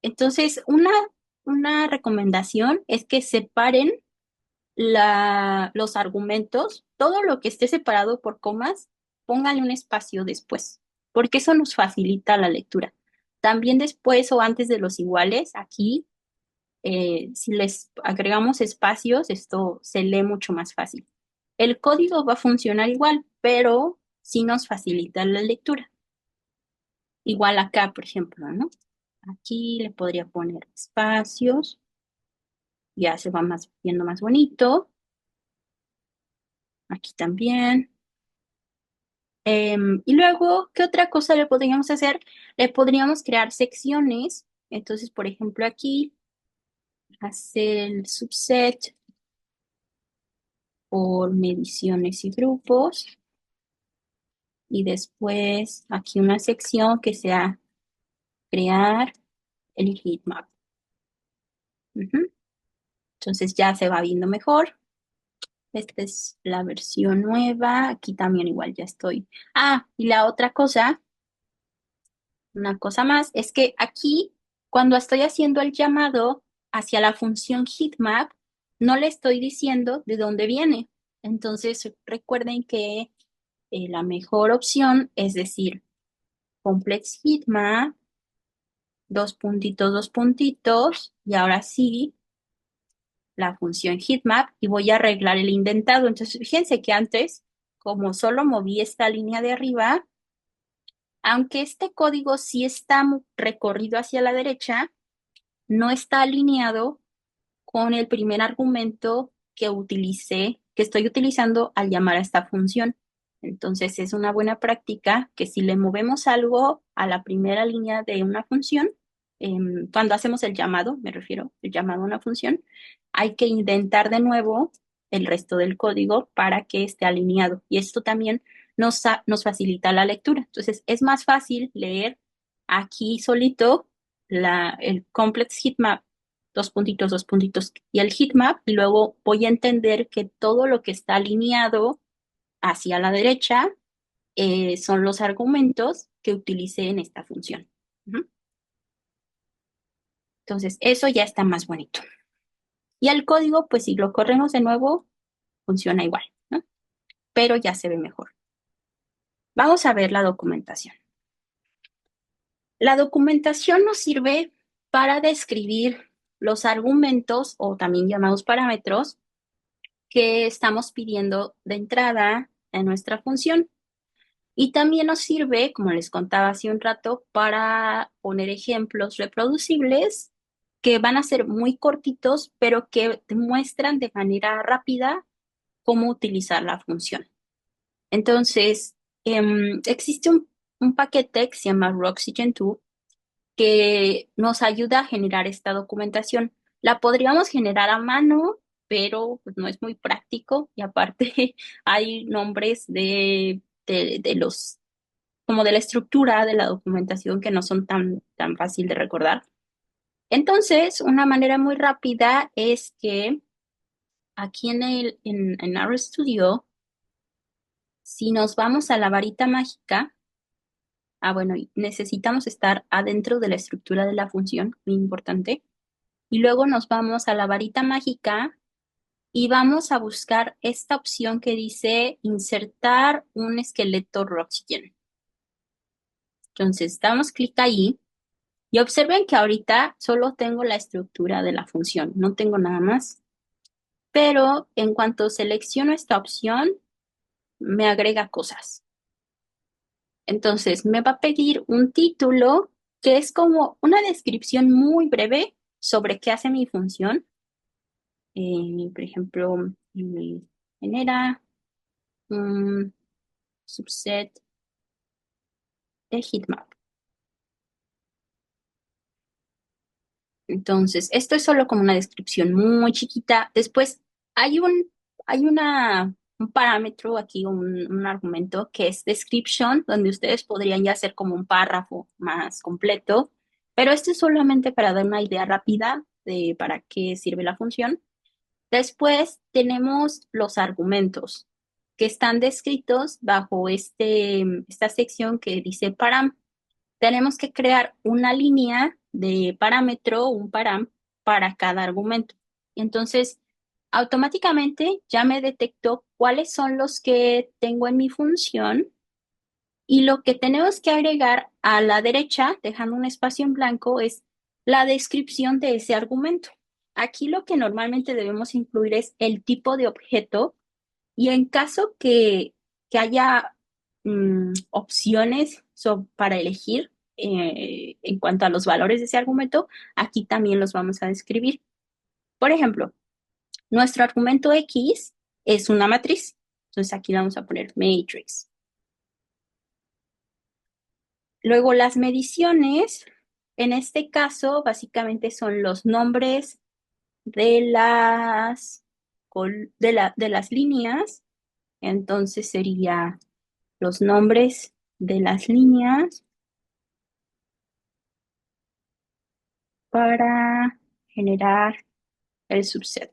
Entonces, una recomendación es que separen los argumentos, todo lo que esté separado por comas, pónganle un espacio después, porque eso nos facilita la lectura. También después o antes de los iguales, aquí, si les agregamos espacios, esto se lee mucho más fácil. El código va a funcionar igual, pero sí nos facilita la lectura. Igual acá, por ejemplo, ¿no? Aquí le podría poner espacios, ya se va viendo más bonito. Aquí también. Y luego, ¿qué otra cosa le podríamos hacer? Le podríamos crear secciones. Entonces, por ejemplo, aquí, hacer el subset por mediciones y grupos. y después aquí una sección que sea crear el heatmap. Ujú. Entonces ya se va viendo mejor. Esta es la versión nueva. Aquí también igual ya estoy. Ah, y la otra cosa, una cosa más, es que aquí, cuando estoy haciendo el llamado hacia la función heatmap, no le estoy diciendo de dónde viene. Entonces, recuerden que la mejor opción es decir, complex heatmap, dos puntitos, y ahora sí, la función heatmap, y voy a arreglar el indentado. Entonces, fíjense que antes, como solo moví esta línea de arriba, aunque este código sí está recorrido hacia la derecha, no está alineado con el primer argumento que utilicé, que estoy utilizando al llamar a esta función. Entonces es una buena práctica que si le movemos algo a la primera línea de una función, cuando hacemos el llamado, me refiero, el llamado a una función, hay que indentar de nuevo el resto del código para que esté alineado. Y esto también nos facilita la lectura. Entonces es más fácil leer aquí solito el complex heatmap dos puntitos, y el heatmap, y luego voy a entender que todo lo que está alineado hacia la derecha son los argumentos que utilicé en esta función. Ujú. Entonces, eso ya está más bonito. Y el código, pues si lo corremos de nuevo, funciona igual, ¿no? Pero ya se ve mejor. Vamos a ver la documentación. La documentación nos sirve para describir los argumentos o también llamados parámetros que estamos pidiendo de entrada en nuestra función. Y también nos sirve, como les contaba hace un rato, para poner ejemplos reproducibles que van a ser muy cortitos, pero que demuestran de manera rápida cómo utilizar la función. Entonces, existe un paquete que se llama Roxygen 2 que nos ayuda a generar esta documentación. La podríamos generar a mano, pero pues, no es muy práctico y aparte hay nombres de los, como de la estructura de la documentación que no son tan fácil de recordar. Entonces, una manera muy rápida es que aquí en RStudio, si nos vamos a la varita mágica, bueno, y necesitamos estar adentro de la estructura de la función, muy importante. Y luego nos vamos a la varita mágica y vamos a buscar esta opción que dice insertar un esqueleto Roxygen. Entonces damos clic ahí y observen que ahorita solo tengo la estructura de la función, no tengo nada más. Pero en cuanto selecciono esta opción, me agrega cosas. Entonces me va a pedir un título que es como una descripción muy breve sobre qué hace mi función. Por ejemplo, genera un subset de heatmap. Entonces, esto es solo como una descripción muy chiquita. Después hay un parámetro aquí, un argumento que es description, donde ustedes podrían ya hacer como un párrafo más completo, pero esto es solamente para dar una idea rápida de para qué sirve la función. Después tenemos los argumentos que están descritos bajo esta sección que dice param. Tenemos que crear una línea de parámetro, un param, para cada argumento. Y entonces, automáticamente ya me detectó cuáles son los que tengo en mi función y lo que tenemos que agregar a la derecha, dejando un espacio en blanco, es la descripción de ese argumento. Aquí lo que normalmente debemos incluir es el tipo de objeto y en caso que haya opciones para elegir en cuanto a los valores de ese argumento, aquí también los vamos a describir. Por ejemplo, nuestro argumento X es una matriz. Entonces aquí le vamos a poner matrix. Luego las mediciones, en este caso, básicamente son los nombres de de las líneas. Entonces sería los nombres de las líneas para generar el subset.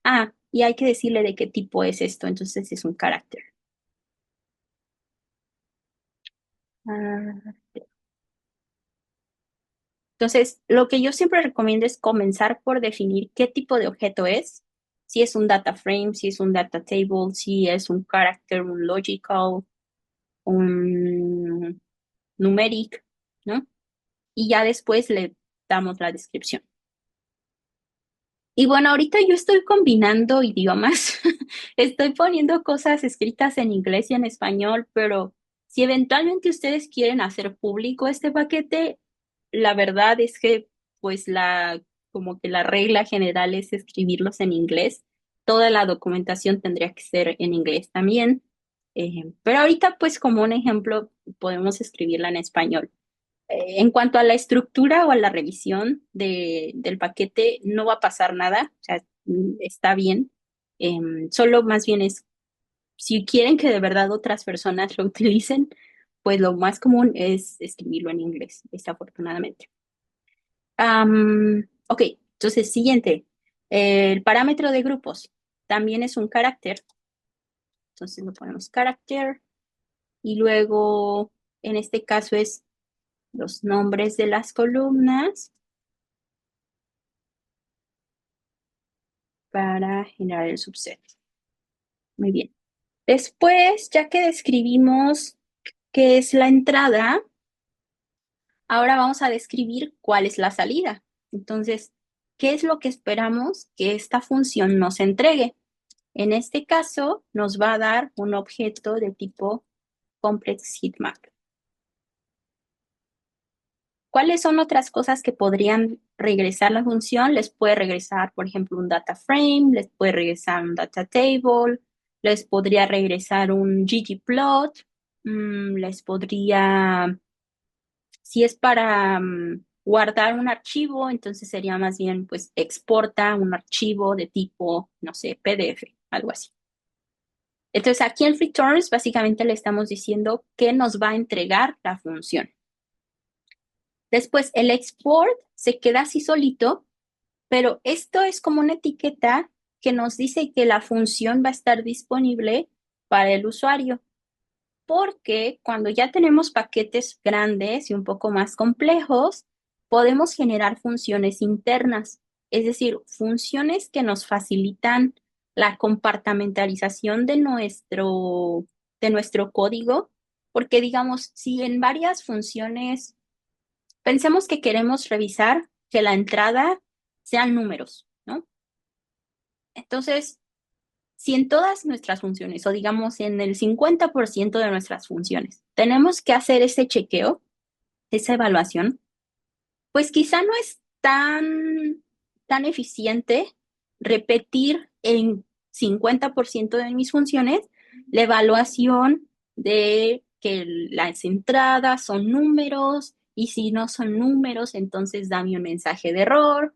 Ah, y hay que decirle de qué tipo es esto, entonces es un carácter. Ah, entonces, lo que yo siempre recomiendo es comenzar por definir qué tipo de objeto es, si es un data frame, si es un data table, si es un character, un logical, un numeric, ¿no? Y ya después le damos la descripción. Y bueno, ahorita yo estoy combinando idiomas. Estoy poniendo cosas escritas en inglés y en español, pero si eventualmente ustedes quieren hacer público este paquete, la verdad es que pues como que la regla general es escribirlos en inglés. Toda la documentación tendría que ser en inglés también. Pero ahorita pues como un ejemplo podemos escribirla en español. En cuanto a la estructura o a la revisión del paquete, no va a pasar nada, o sea, está bien. Solo más bien es, si quieren que de verdad otras personas lo utilicen, pues lo más común es escribirlo en inglés, desafortunadamente. Ok, entonces siguiente. El parámetro de grupos también es un carácter, entonces lo ponemos carácter y luego en este caso es los nombres de las columnas para generar el subset. Muy bien. Después, ya que describimos qué es la entrada, ahora vamos a describir cuál es la salida. Entonces, ¿qué es lo que esperamos que esta función nos entregue? En este caso, nos va a dar un objeto de tipo complex heatmap. ¿Cuáles son otras cosas que podrían regresar la función? Les puede regresar, por ejemplo, un data frame, les puede regresar un data table, les podría regresar un ggplot, les podría, si es para guardar un archivo, entonces sería más bien, pues, exporta un archivo de tipo, no sé, PDF, algo así. Entonces, aquí en returns, básicamente le estamos diciendo que nos va a entregar la función. Después, el export se queda así solito, pero esto es como una etiqueta que nos dice que la función va a estar disponible para el usuario, porque cuando ya tenemos paquetes grandes y un poco más complejos, podemos generar funciones internas, es decir, funciones que nos facilitan la compartimentalización de nuestro código, porque digamos, si en varias funciones pensemos que queremos revisar que la entrada sean números, ¿no? Entonces, si en todas nuestras funciones, o digamos en el 50% de nuestras funciones, tenemos que hacer ese chequeo, esa evaluación, pues quizá no es tan eficiente repetir en 50% de mis funciones la evaluación de que las entradas son números y si no son números, entonces dame un mensaje de error.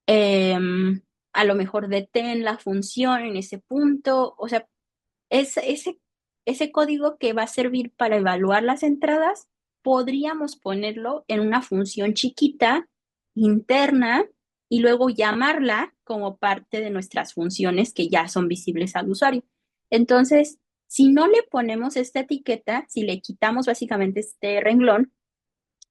Em, a lo mejor detén la función en ese punto. O sea, ese código que va a servir para evaluar las entradas, podríamos ponerlo en una función chiquita, interna, y luego llamarla como parte de nuestras funciones que ya son visibles al usuario. Entonces, si no le ponemos esta etiqueta, si le quitamos básicamente este renglón,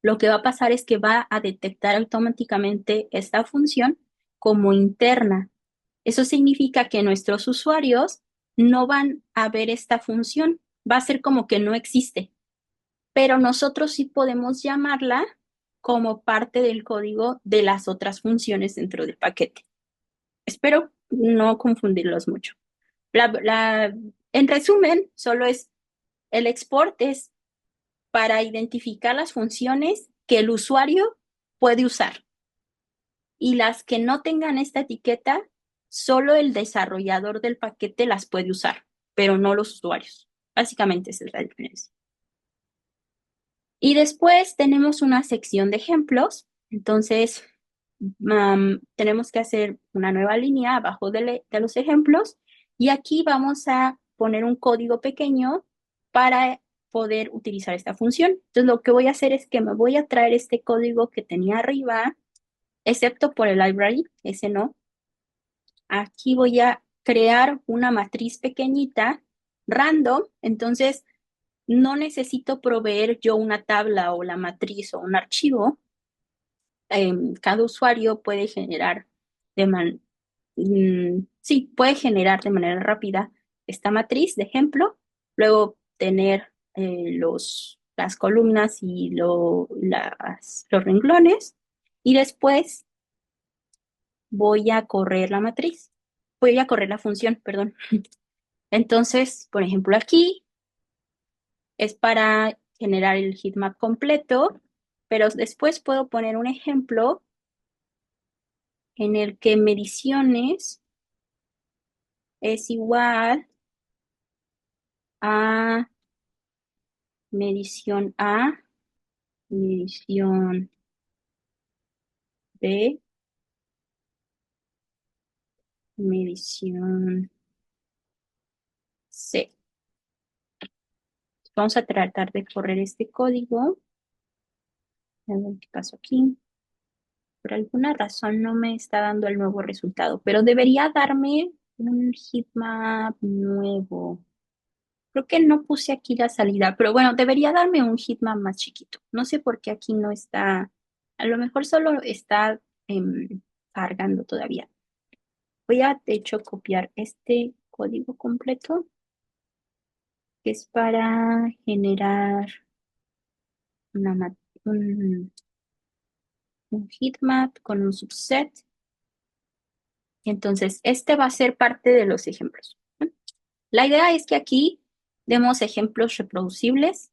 lo que va a pasar es que va a detectar automáticamente esta función como interna. Eso significa que nuestros usuarios no van a ver esta función, va a ser como que no existe, pero nosotros sí podemos llamarla como parte del código de las otras funciones dentro del paquete. Espero no confundirlos mucho. En resumen, solo es el export es para identificar las funciones que el usuario puede usar. Y las que no tengan esta etiqueta, solo el desarrollador del paquete las puede usar, pero no los usuarios. Básicamente esa es la diferencia. Y después tenemos una sección de ejemplos. Entonces, tenemos que hacer una nueva línea abajo de los ejemplos y aquí vamos a poner un código pequeño para poder utilizar esta función. Entonces, lo que voy a hacer es que me voy a traer este código que tenía arriba, excepto por el library, ese no. Aquí voy a crear una matriz pequeñita, random, entonces no necesito proveer yo una tabla o la matriz o un archivo. Cada usuario puede generar de sí, puede generar de manera rápida esta matriz de ejemplo, luego tener las columnas y los renglones, y después voy a correr la matriz, voy a correr la función, perdón. Entonces, por ejemplo, aquí es para generar el heatmap completo, pero después puedo poner un ejemplo en el que mediciones es igual a medición A, medición B, medición C. Vamos a tratar de correr este código. A ver qué pasó aquí. Por alguna razón no me está dando el nuevo resultado, pero debería darme un heatmap nuevo. Creo que no puse aquí la salida, pero bueno, debería darme un heatmap más chiquito. No sé por qué aquí no está. A lo mejor solo está cargando todavía. Voy a, de hecho, copiar este código completo, que es para generar una un, un heatmap con un subset. Entonces, este va a ser parte de los ejemplos. La idea es que aquí demos ejemplos reproducibles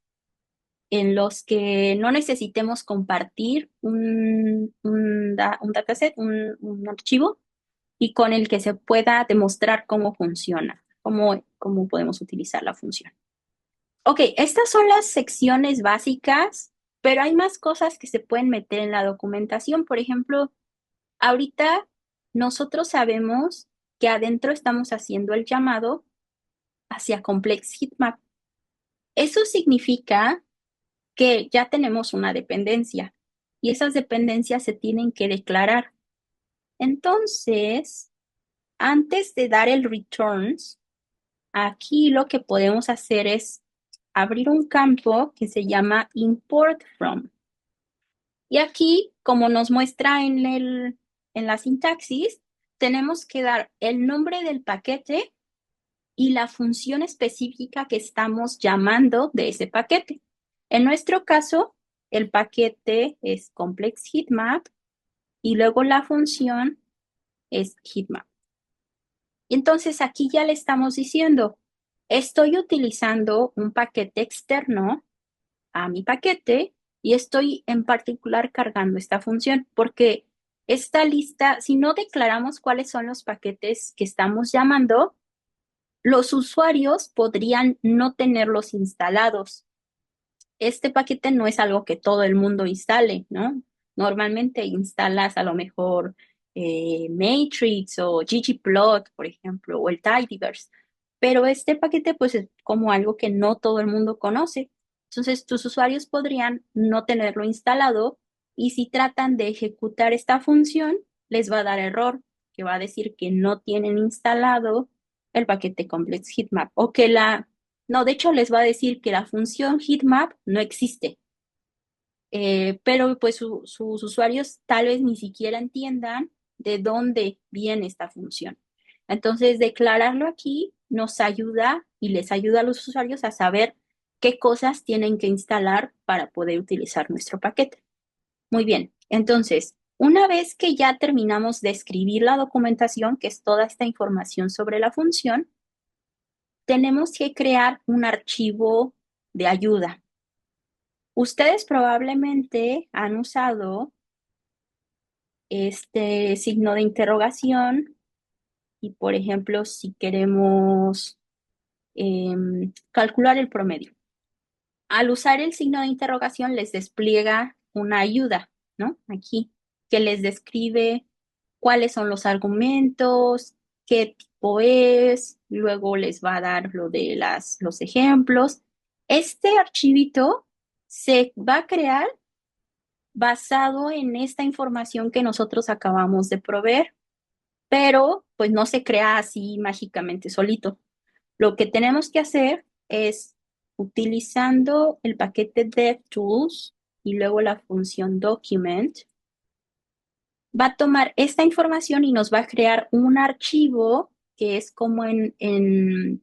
en los que no necesitemos compartir un dataset, un archivo, y con el que se pueda demostrar cómo funciona, cómo podemos utilizar la función. Ok, estas son las secciones básicas, pero hay más cosas que se pueden meter en la documentación. Por ejemplo, ahorita nosotros sabemos que adentro estamos haciendo el llamado hacia Complex Heatmap. Eso significa que ya tenemos una dependencia y esas dependencias se tienen que declarar. Entonces, antes de dar el returns, aquí lo que podemos hacer es abrir un campo que se llama import from. Y aquí, como nos muestra en la sintaxis, tenemos que dar el nombre del paquete y la función específica que estamos llamando de ese paquete. En nuestro caso, el paquete es complex heatmap y luego la función es heatmap. Y entonces aquí ya le estamos diciendo, estoy utilizando un paquete externo a mi paquete y estoy en particular cargando esta función porque esta lista, si no declaramos cuáles son los paquetes que estamos llamando, los usuarios podrían no tenerlos instalados. Este paquete no es algo que todo el mundo instale, ¿no? Normalmente instalas a lo mejor Matrix o ggplot, por ejemplo, o el Tidyverse, pero este paquete pues es como algo que no todo el mundo conoce. Entonces tus usuarios podrían no tenerlo instalado y si tratan de ejecutar esta función, les va a dar error, que va a decir que no tienen instalado el paquete complex heatmap o que no, de hecho les va a decir que la función heatmap no existe. Pero pues sus usuarios tal vez ni siquiera entiendan de dónde viene esta función. Entonces, declararlo aquí nos ayuda y les ayuda a los usuarios a saber qué cosas tienen que instalar para poder utilizar nuestro paquete. Muy bien, entonces, una vez que ya terminamos de escribir la documentación, que es toda esta información sobre la función, tenemos que crear un archivo de ayuda. Ustedes probablemente han usado este signo de interrogación y, por ejemplo, si queremos calcular el promedio. Al usar el signo de interrogación les despliega una ayuda, ¿no? Aquí, que les describe cuáles son los argumentos, qué tipo es, luego les va a dar lo de los ejemplos. Este archivito se va a crear basado en esta información que nosotros acabamos de proveer, pero pues no se crea así mágicamente solito. Lo que tenemos que hacer es, utilizando el paquete DevTools y luego la función document, va a tomar esta información y nos va a crear un archivo que es como en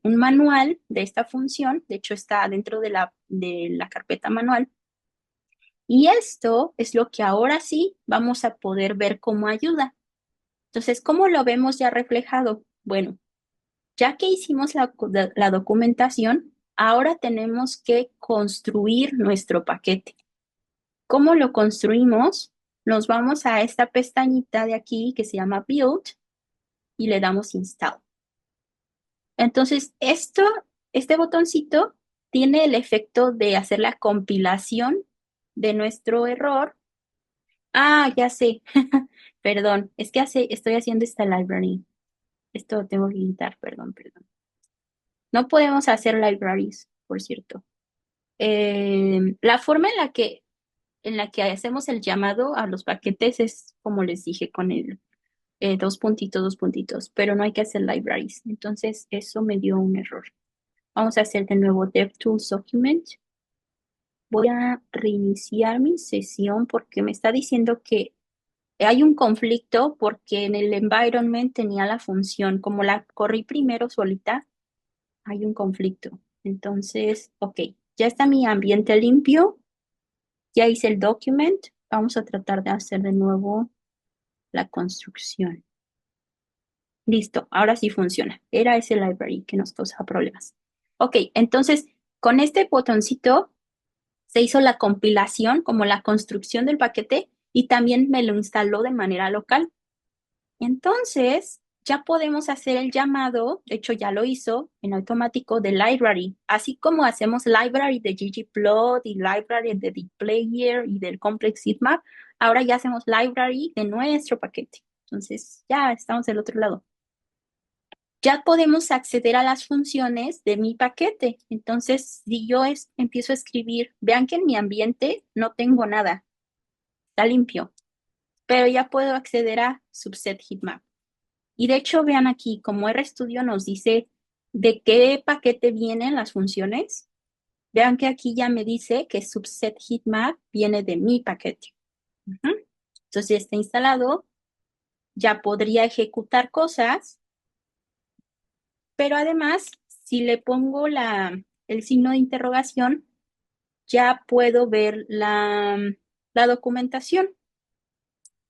un manual de esta función. De hecho, está dentro de la carpeta manual. Y esto es lo que ahora sí vamos a poder ver como ayuda. Entonces, ¿cómo lo vemos ya reflejado? Bueno, ya que hicimos la documentación, ahora tenemos que construir nuestro paquete. ¿Cómo lo construimos? Nos vamos a esta pestañita de aquí que se llama Build y le damos Install. Entonces, este botoncito tiene el efecto de hacer la compilación de nuestro error. Ah, ya sé. Perdón, es que estoy haciendo esta library. Esto lo tengo que quitar, perdón, perdón. No podemos hacer libraries, por cierto. La forma en la que hacemos el llamado a los paquetes es, como les dije, con el dos puntitos, dos puntitos, pero no hay que hacer libraries. Entonces, eso me dio un error. Vamos a hacer de nuevo DevTools Document. Voy a reiniciar mi sesión porque me está diciendo que hay un conflicto porque en el environment tenía la función, como la corrí primero solita, hay un conflicto. Entonces, ok, ya está mi ambiente limpio, ya hice el document, vamos a tratar de hacer de nuevo la construcción. Listo, ahora sí funciona. Era ese library que nos causaba problemas. Ok, entonces con este botoncito se hizo la compilación, como la construcción del paquete, y también me lo instaló de manera local. Entonces, ya podemos hacer el llamado, de hecho ya lo hizo en automático, de library, así como hacemos library de ggplot y library de dplayer y del complex heatmap, ahora ya hacemos library de nuestro paquete. Entonces, ya estamos del otro lado. Ya podemos acceder a las funciones de mi paquete. Entonces, si yo empiezo a escribir, vean que en mi ambiente no tengo nada, está limpio, pero ya puedo acceder a subset heatmap. Y de hecho, vean aquí, como RStudio nos dice de qué paquete vienen las funciones, vean que aquí ya me dice que subset heatmap viene de mi paquete. Ujú. Entonces ya está instalado, ya podría ejecutar cosas, pero además, si le pongo el signo de interrogación, ya puedo ver la documentación.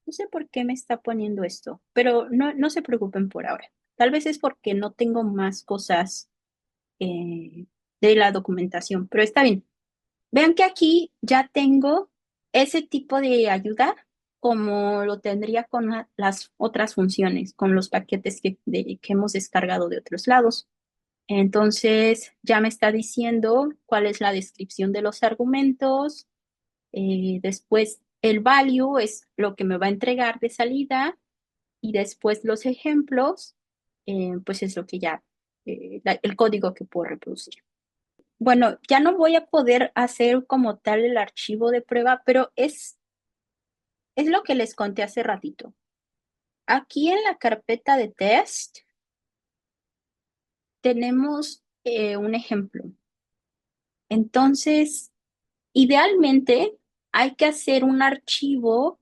No sé por qué me está poniendo esto, pero no se preocupen por ahora. Tal vez es porque no tengo más cosas de la documentación, pero está bien. Vean que aquí ya tengo ese tipo de ayuda como lo tendría con las otras funciones, con los paquetes que hemos descargado de otros lados. Entonces ya me está diciendo cuál es la descripción de los argumentos. Después el value es lo que me va a entregar de salida y después los ejemplos, pues es lo que ya, el código que puedo reproducir. Bueno, ya no voy a poder hacer como tal el archivo de prueba, pero es lo que les conté hace ratito. Aquí en la carpeta de test tenemos un ejemplo. Entonces, idealmente hay que hacer un archivo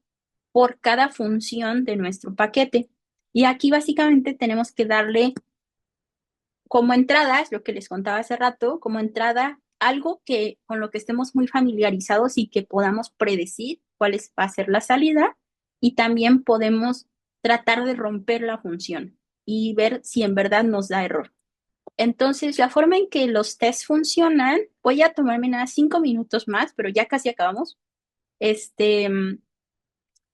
por cada función de nuestro paquete. Y aquí básicamente tenemos que darle como entrada, es lo que les contaba hace rato, como entrada algo que con lo que estemos muy familiarizados y que podamos predecir va a ser la salida, y también podemos tratar de romper la función y ver si en verdad nos da error. Entonces, la forma en que los tests funcionan, voy a tomarme nada 5 minutos más, pero ya casi acabamos.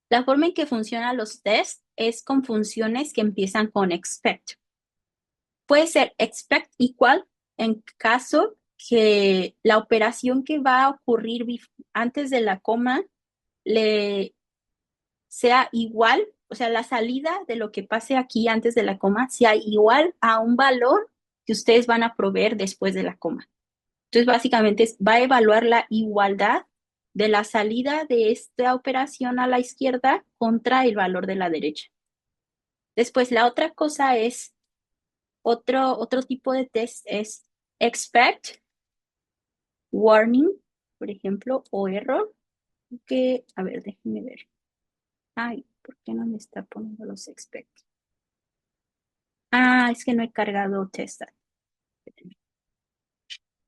La forma en que funcionan los tests es con funciones que empiezan con expect. Puede ser expect igual en caso que la operación que va a ocurrir antes de la coma le sea igual o sea, la salida de lo que pase aquí antes de la coma sea igual a un valor que ustedes van a proveer después de la coma. Entonces, básicamente va a evaluar la igualdad de la salida de esta operación a la izquierda contra el valor de la derecha. Después, la otra cosa es, otro tipo de test es expect, warning, por ejemplo, o error, que, a ver, déjenme ver. Ay, ¿por qué no me está poniendo los expect? Ah, es que no he cargado testat.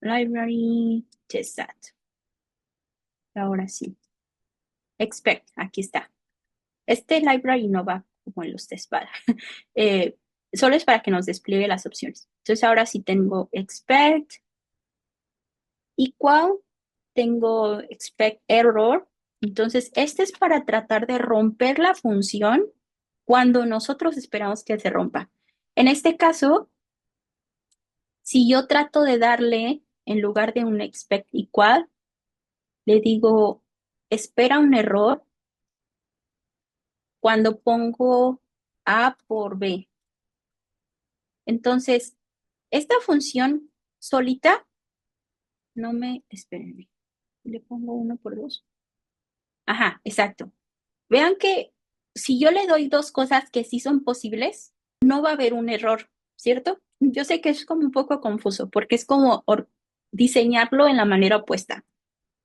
Library, testat. Ahora sí. Expect, aquí está. Este library no va como en los test bar. Eh, solo es para que nos despliegue las opciones. Entonces ahora sí tengo expect equal, tengo expect error. Entonces este es para tratar de romper la función cuando nosotros esperamos que se rompa. En este caso, si yo trato de darle, en lugar de un expect equal, le digo espera un error cuando pongo A por B. Entonces, esta función solita no me, espérenme, le pongo uno por dos. Ajá, exacto. Vean que si yo le doy dos cosas que sí son posibles, no va a haber un error, ¿cierto? Yo sé que es como un poco confuso porque es como diseñarlo en la manera opuesta.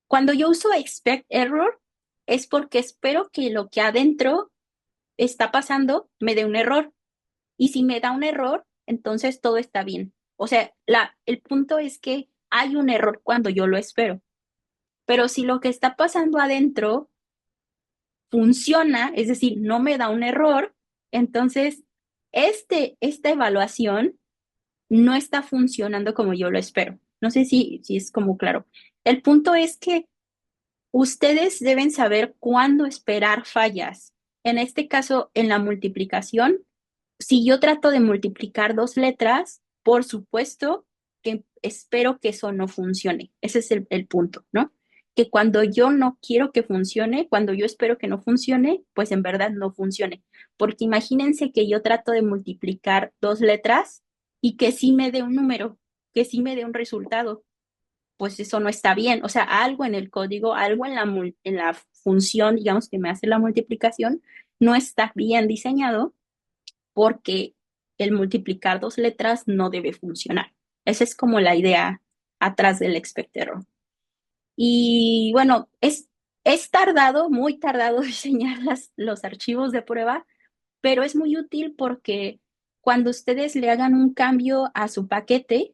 Cuando yo uso expect error, es porque espero que lo que adentro está pasando me dé un error. Y si me da un error, entonces todo está bien. O sea, el punto es que hay un error cuando yo lo espero. Pero si lo que está pasando adentro funciona, es decir, no me da un error, entonces esta evaluación no está funcionando como yo lo espero. No sé si es como claro. El punto es que ustedes deben saber cuándo esperar fallas. En este caso, en la multiplicación, si yo trato de multiplicar dos letras, por supuesto que espero que eso no funcione. Ese es el punto, ¿no? Que cuando yo no quiero que funcione, cuando yo espero que no funcione, pues en verdad no funcione. Porque imagínense que yo trato de multiplicar dos letras y que sí me dé un número, que sí me dé un resultado, pues eso no está bien. O sea, algo en el código, algo en la función, digamos, que me hace la multiplicación, no está bien diseñado porque el multiplicar dos letras no debe funcionar. Esa es como la idea atrás del expect error. Y bueno, es tardado, muy tardado diseñar los archivos de prueba, pero es muy útil porque cuando ustedes le hagan un cambio a su paquete,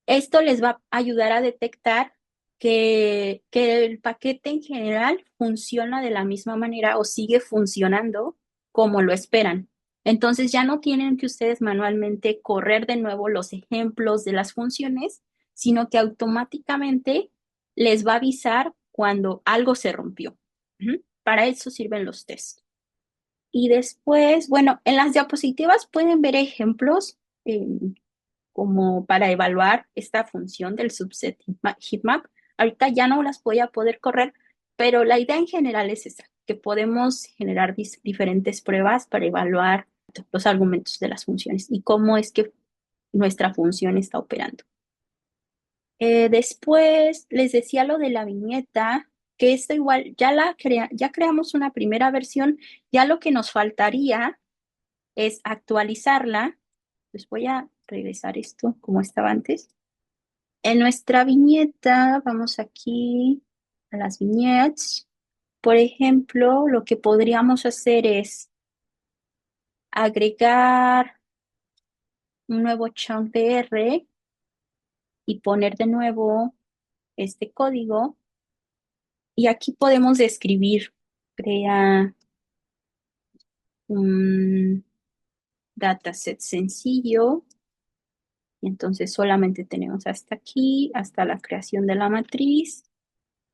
esto les va a ayudar a detectar que el paquete en general funciona de la misma manera o sigue funcionando como lo esperan. Entonces ya no tienen que ustedes manualmente correr de nuevo los ejemplos de las funciones, sino que automáticamente les va a avisar cuando algo se rompió. Ujú. Para eso sirven los tests. Y después, bueno, en las diapositivas pueden ver ejemplos. Como para evaluar esta función del subset heatmap. Ahorita ya no las voy a poder correr, pero la idea en general es esa, que podemos generar diferentes pruebas para evaluar los argumentos de las funciones y cómo es que nuestra función está operando. Después les decía lo de la viñeta, que esto igual ya creamos una primera versión, ya lo que nos faltaría es actualizarla. Les voy a regresar esto como estaba antes. En nuestra viñeta, vamos aquí a las viñetas. Por ejemplo, lo que podríamos hacer es agregar un nuevo chunk de R y poner de nuevo este código. Y aquí podemos describir, crea un dataset sencillo. Y entonces solamente tenemos hasta aquí, hasta la creación de la matriz.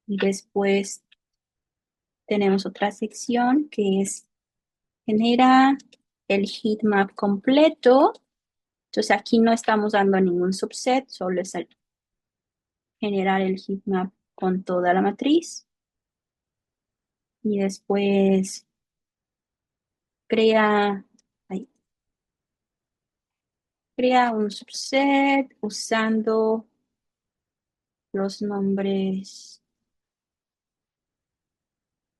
Y después tenemos otra sección que es genera el heatmap completo. Entonces aquí no estamos dando ningún subset, solo es el generar el heatmap con toda la matriz. Y después crea, ahí, crea un subset usando los nombres,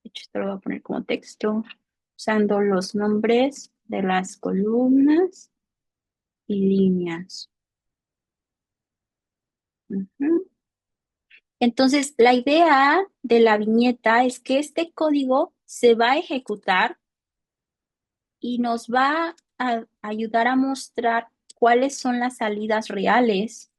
de hecho esto lo voy a poner como texto, usando los nombres de las columnas y líneas. Ujú. Entonces, la idea de la viñeta es que este código se va a ejecutar y nos va a ayudar a mostrar cuáles son las salidas reales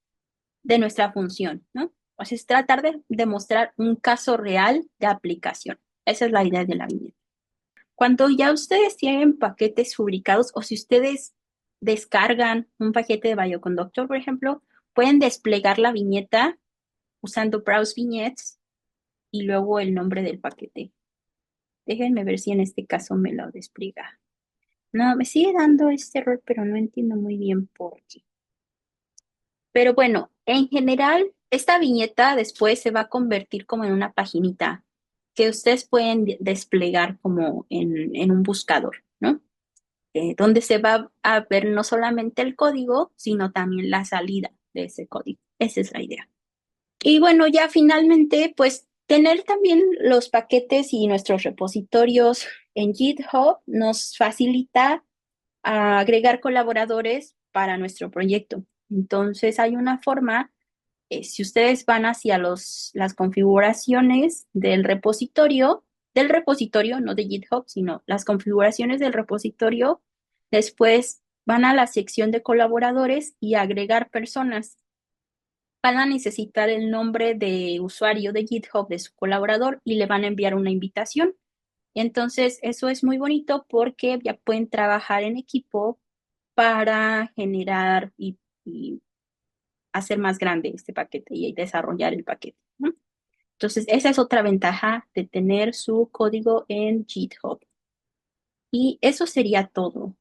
de nuestra función, ¿no? O sea, es tratar de mostrar un caso real de aplicación. Esa es la idea de la viñeta. Cuando ya ustedes tienen paquetes fabricados o si ustedes descargan un paquete de Bioconductor, por ejemplo, pueden desplegar la viñeta usando Browse Vignettes y luego el nombre del paquete. Déjenme ver si en este caso me lo despliega. No, me sigue dando este error, pero no entiendo muy bien por qué. Pero bueno, en general, esta viñeta después se va a convertir como en una paginita que ustedes pueden desplegar como en un buscador, ¿no? Donde se va a ver no solamente el código, sino también la salida de ese código. Esa es la idea. Y bueno, ya finalmente, pues tener también los paquetes y nuestros repositorios en GitHub nos facilita agregar colaboradores para nuestro proyecto. Entonces hay una forma, si ustedes van hacia las configuraciones del repositorio, no de GitHub, sino las configuraciones del repositorio, después van a la sección de colaboradores y agregar personas. Van a necesitar el nombre de usuario de GitHub de su colaborador y le van a enviar una invitación. Entonces, eso es muy bonito porque ya pueden trabajar en equipo para generar y hacer más grande este paquete y desarrollar el paquete, ¿no? Entonces, esa es otra ventaja de tener su código en GitHub. Y eso sería todo.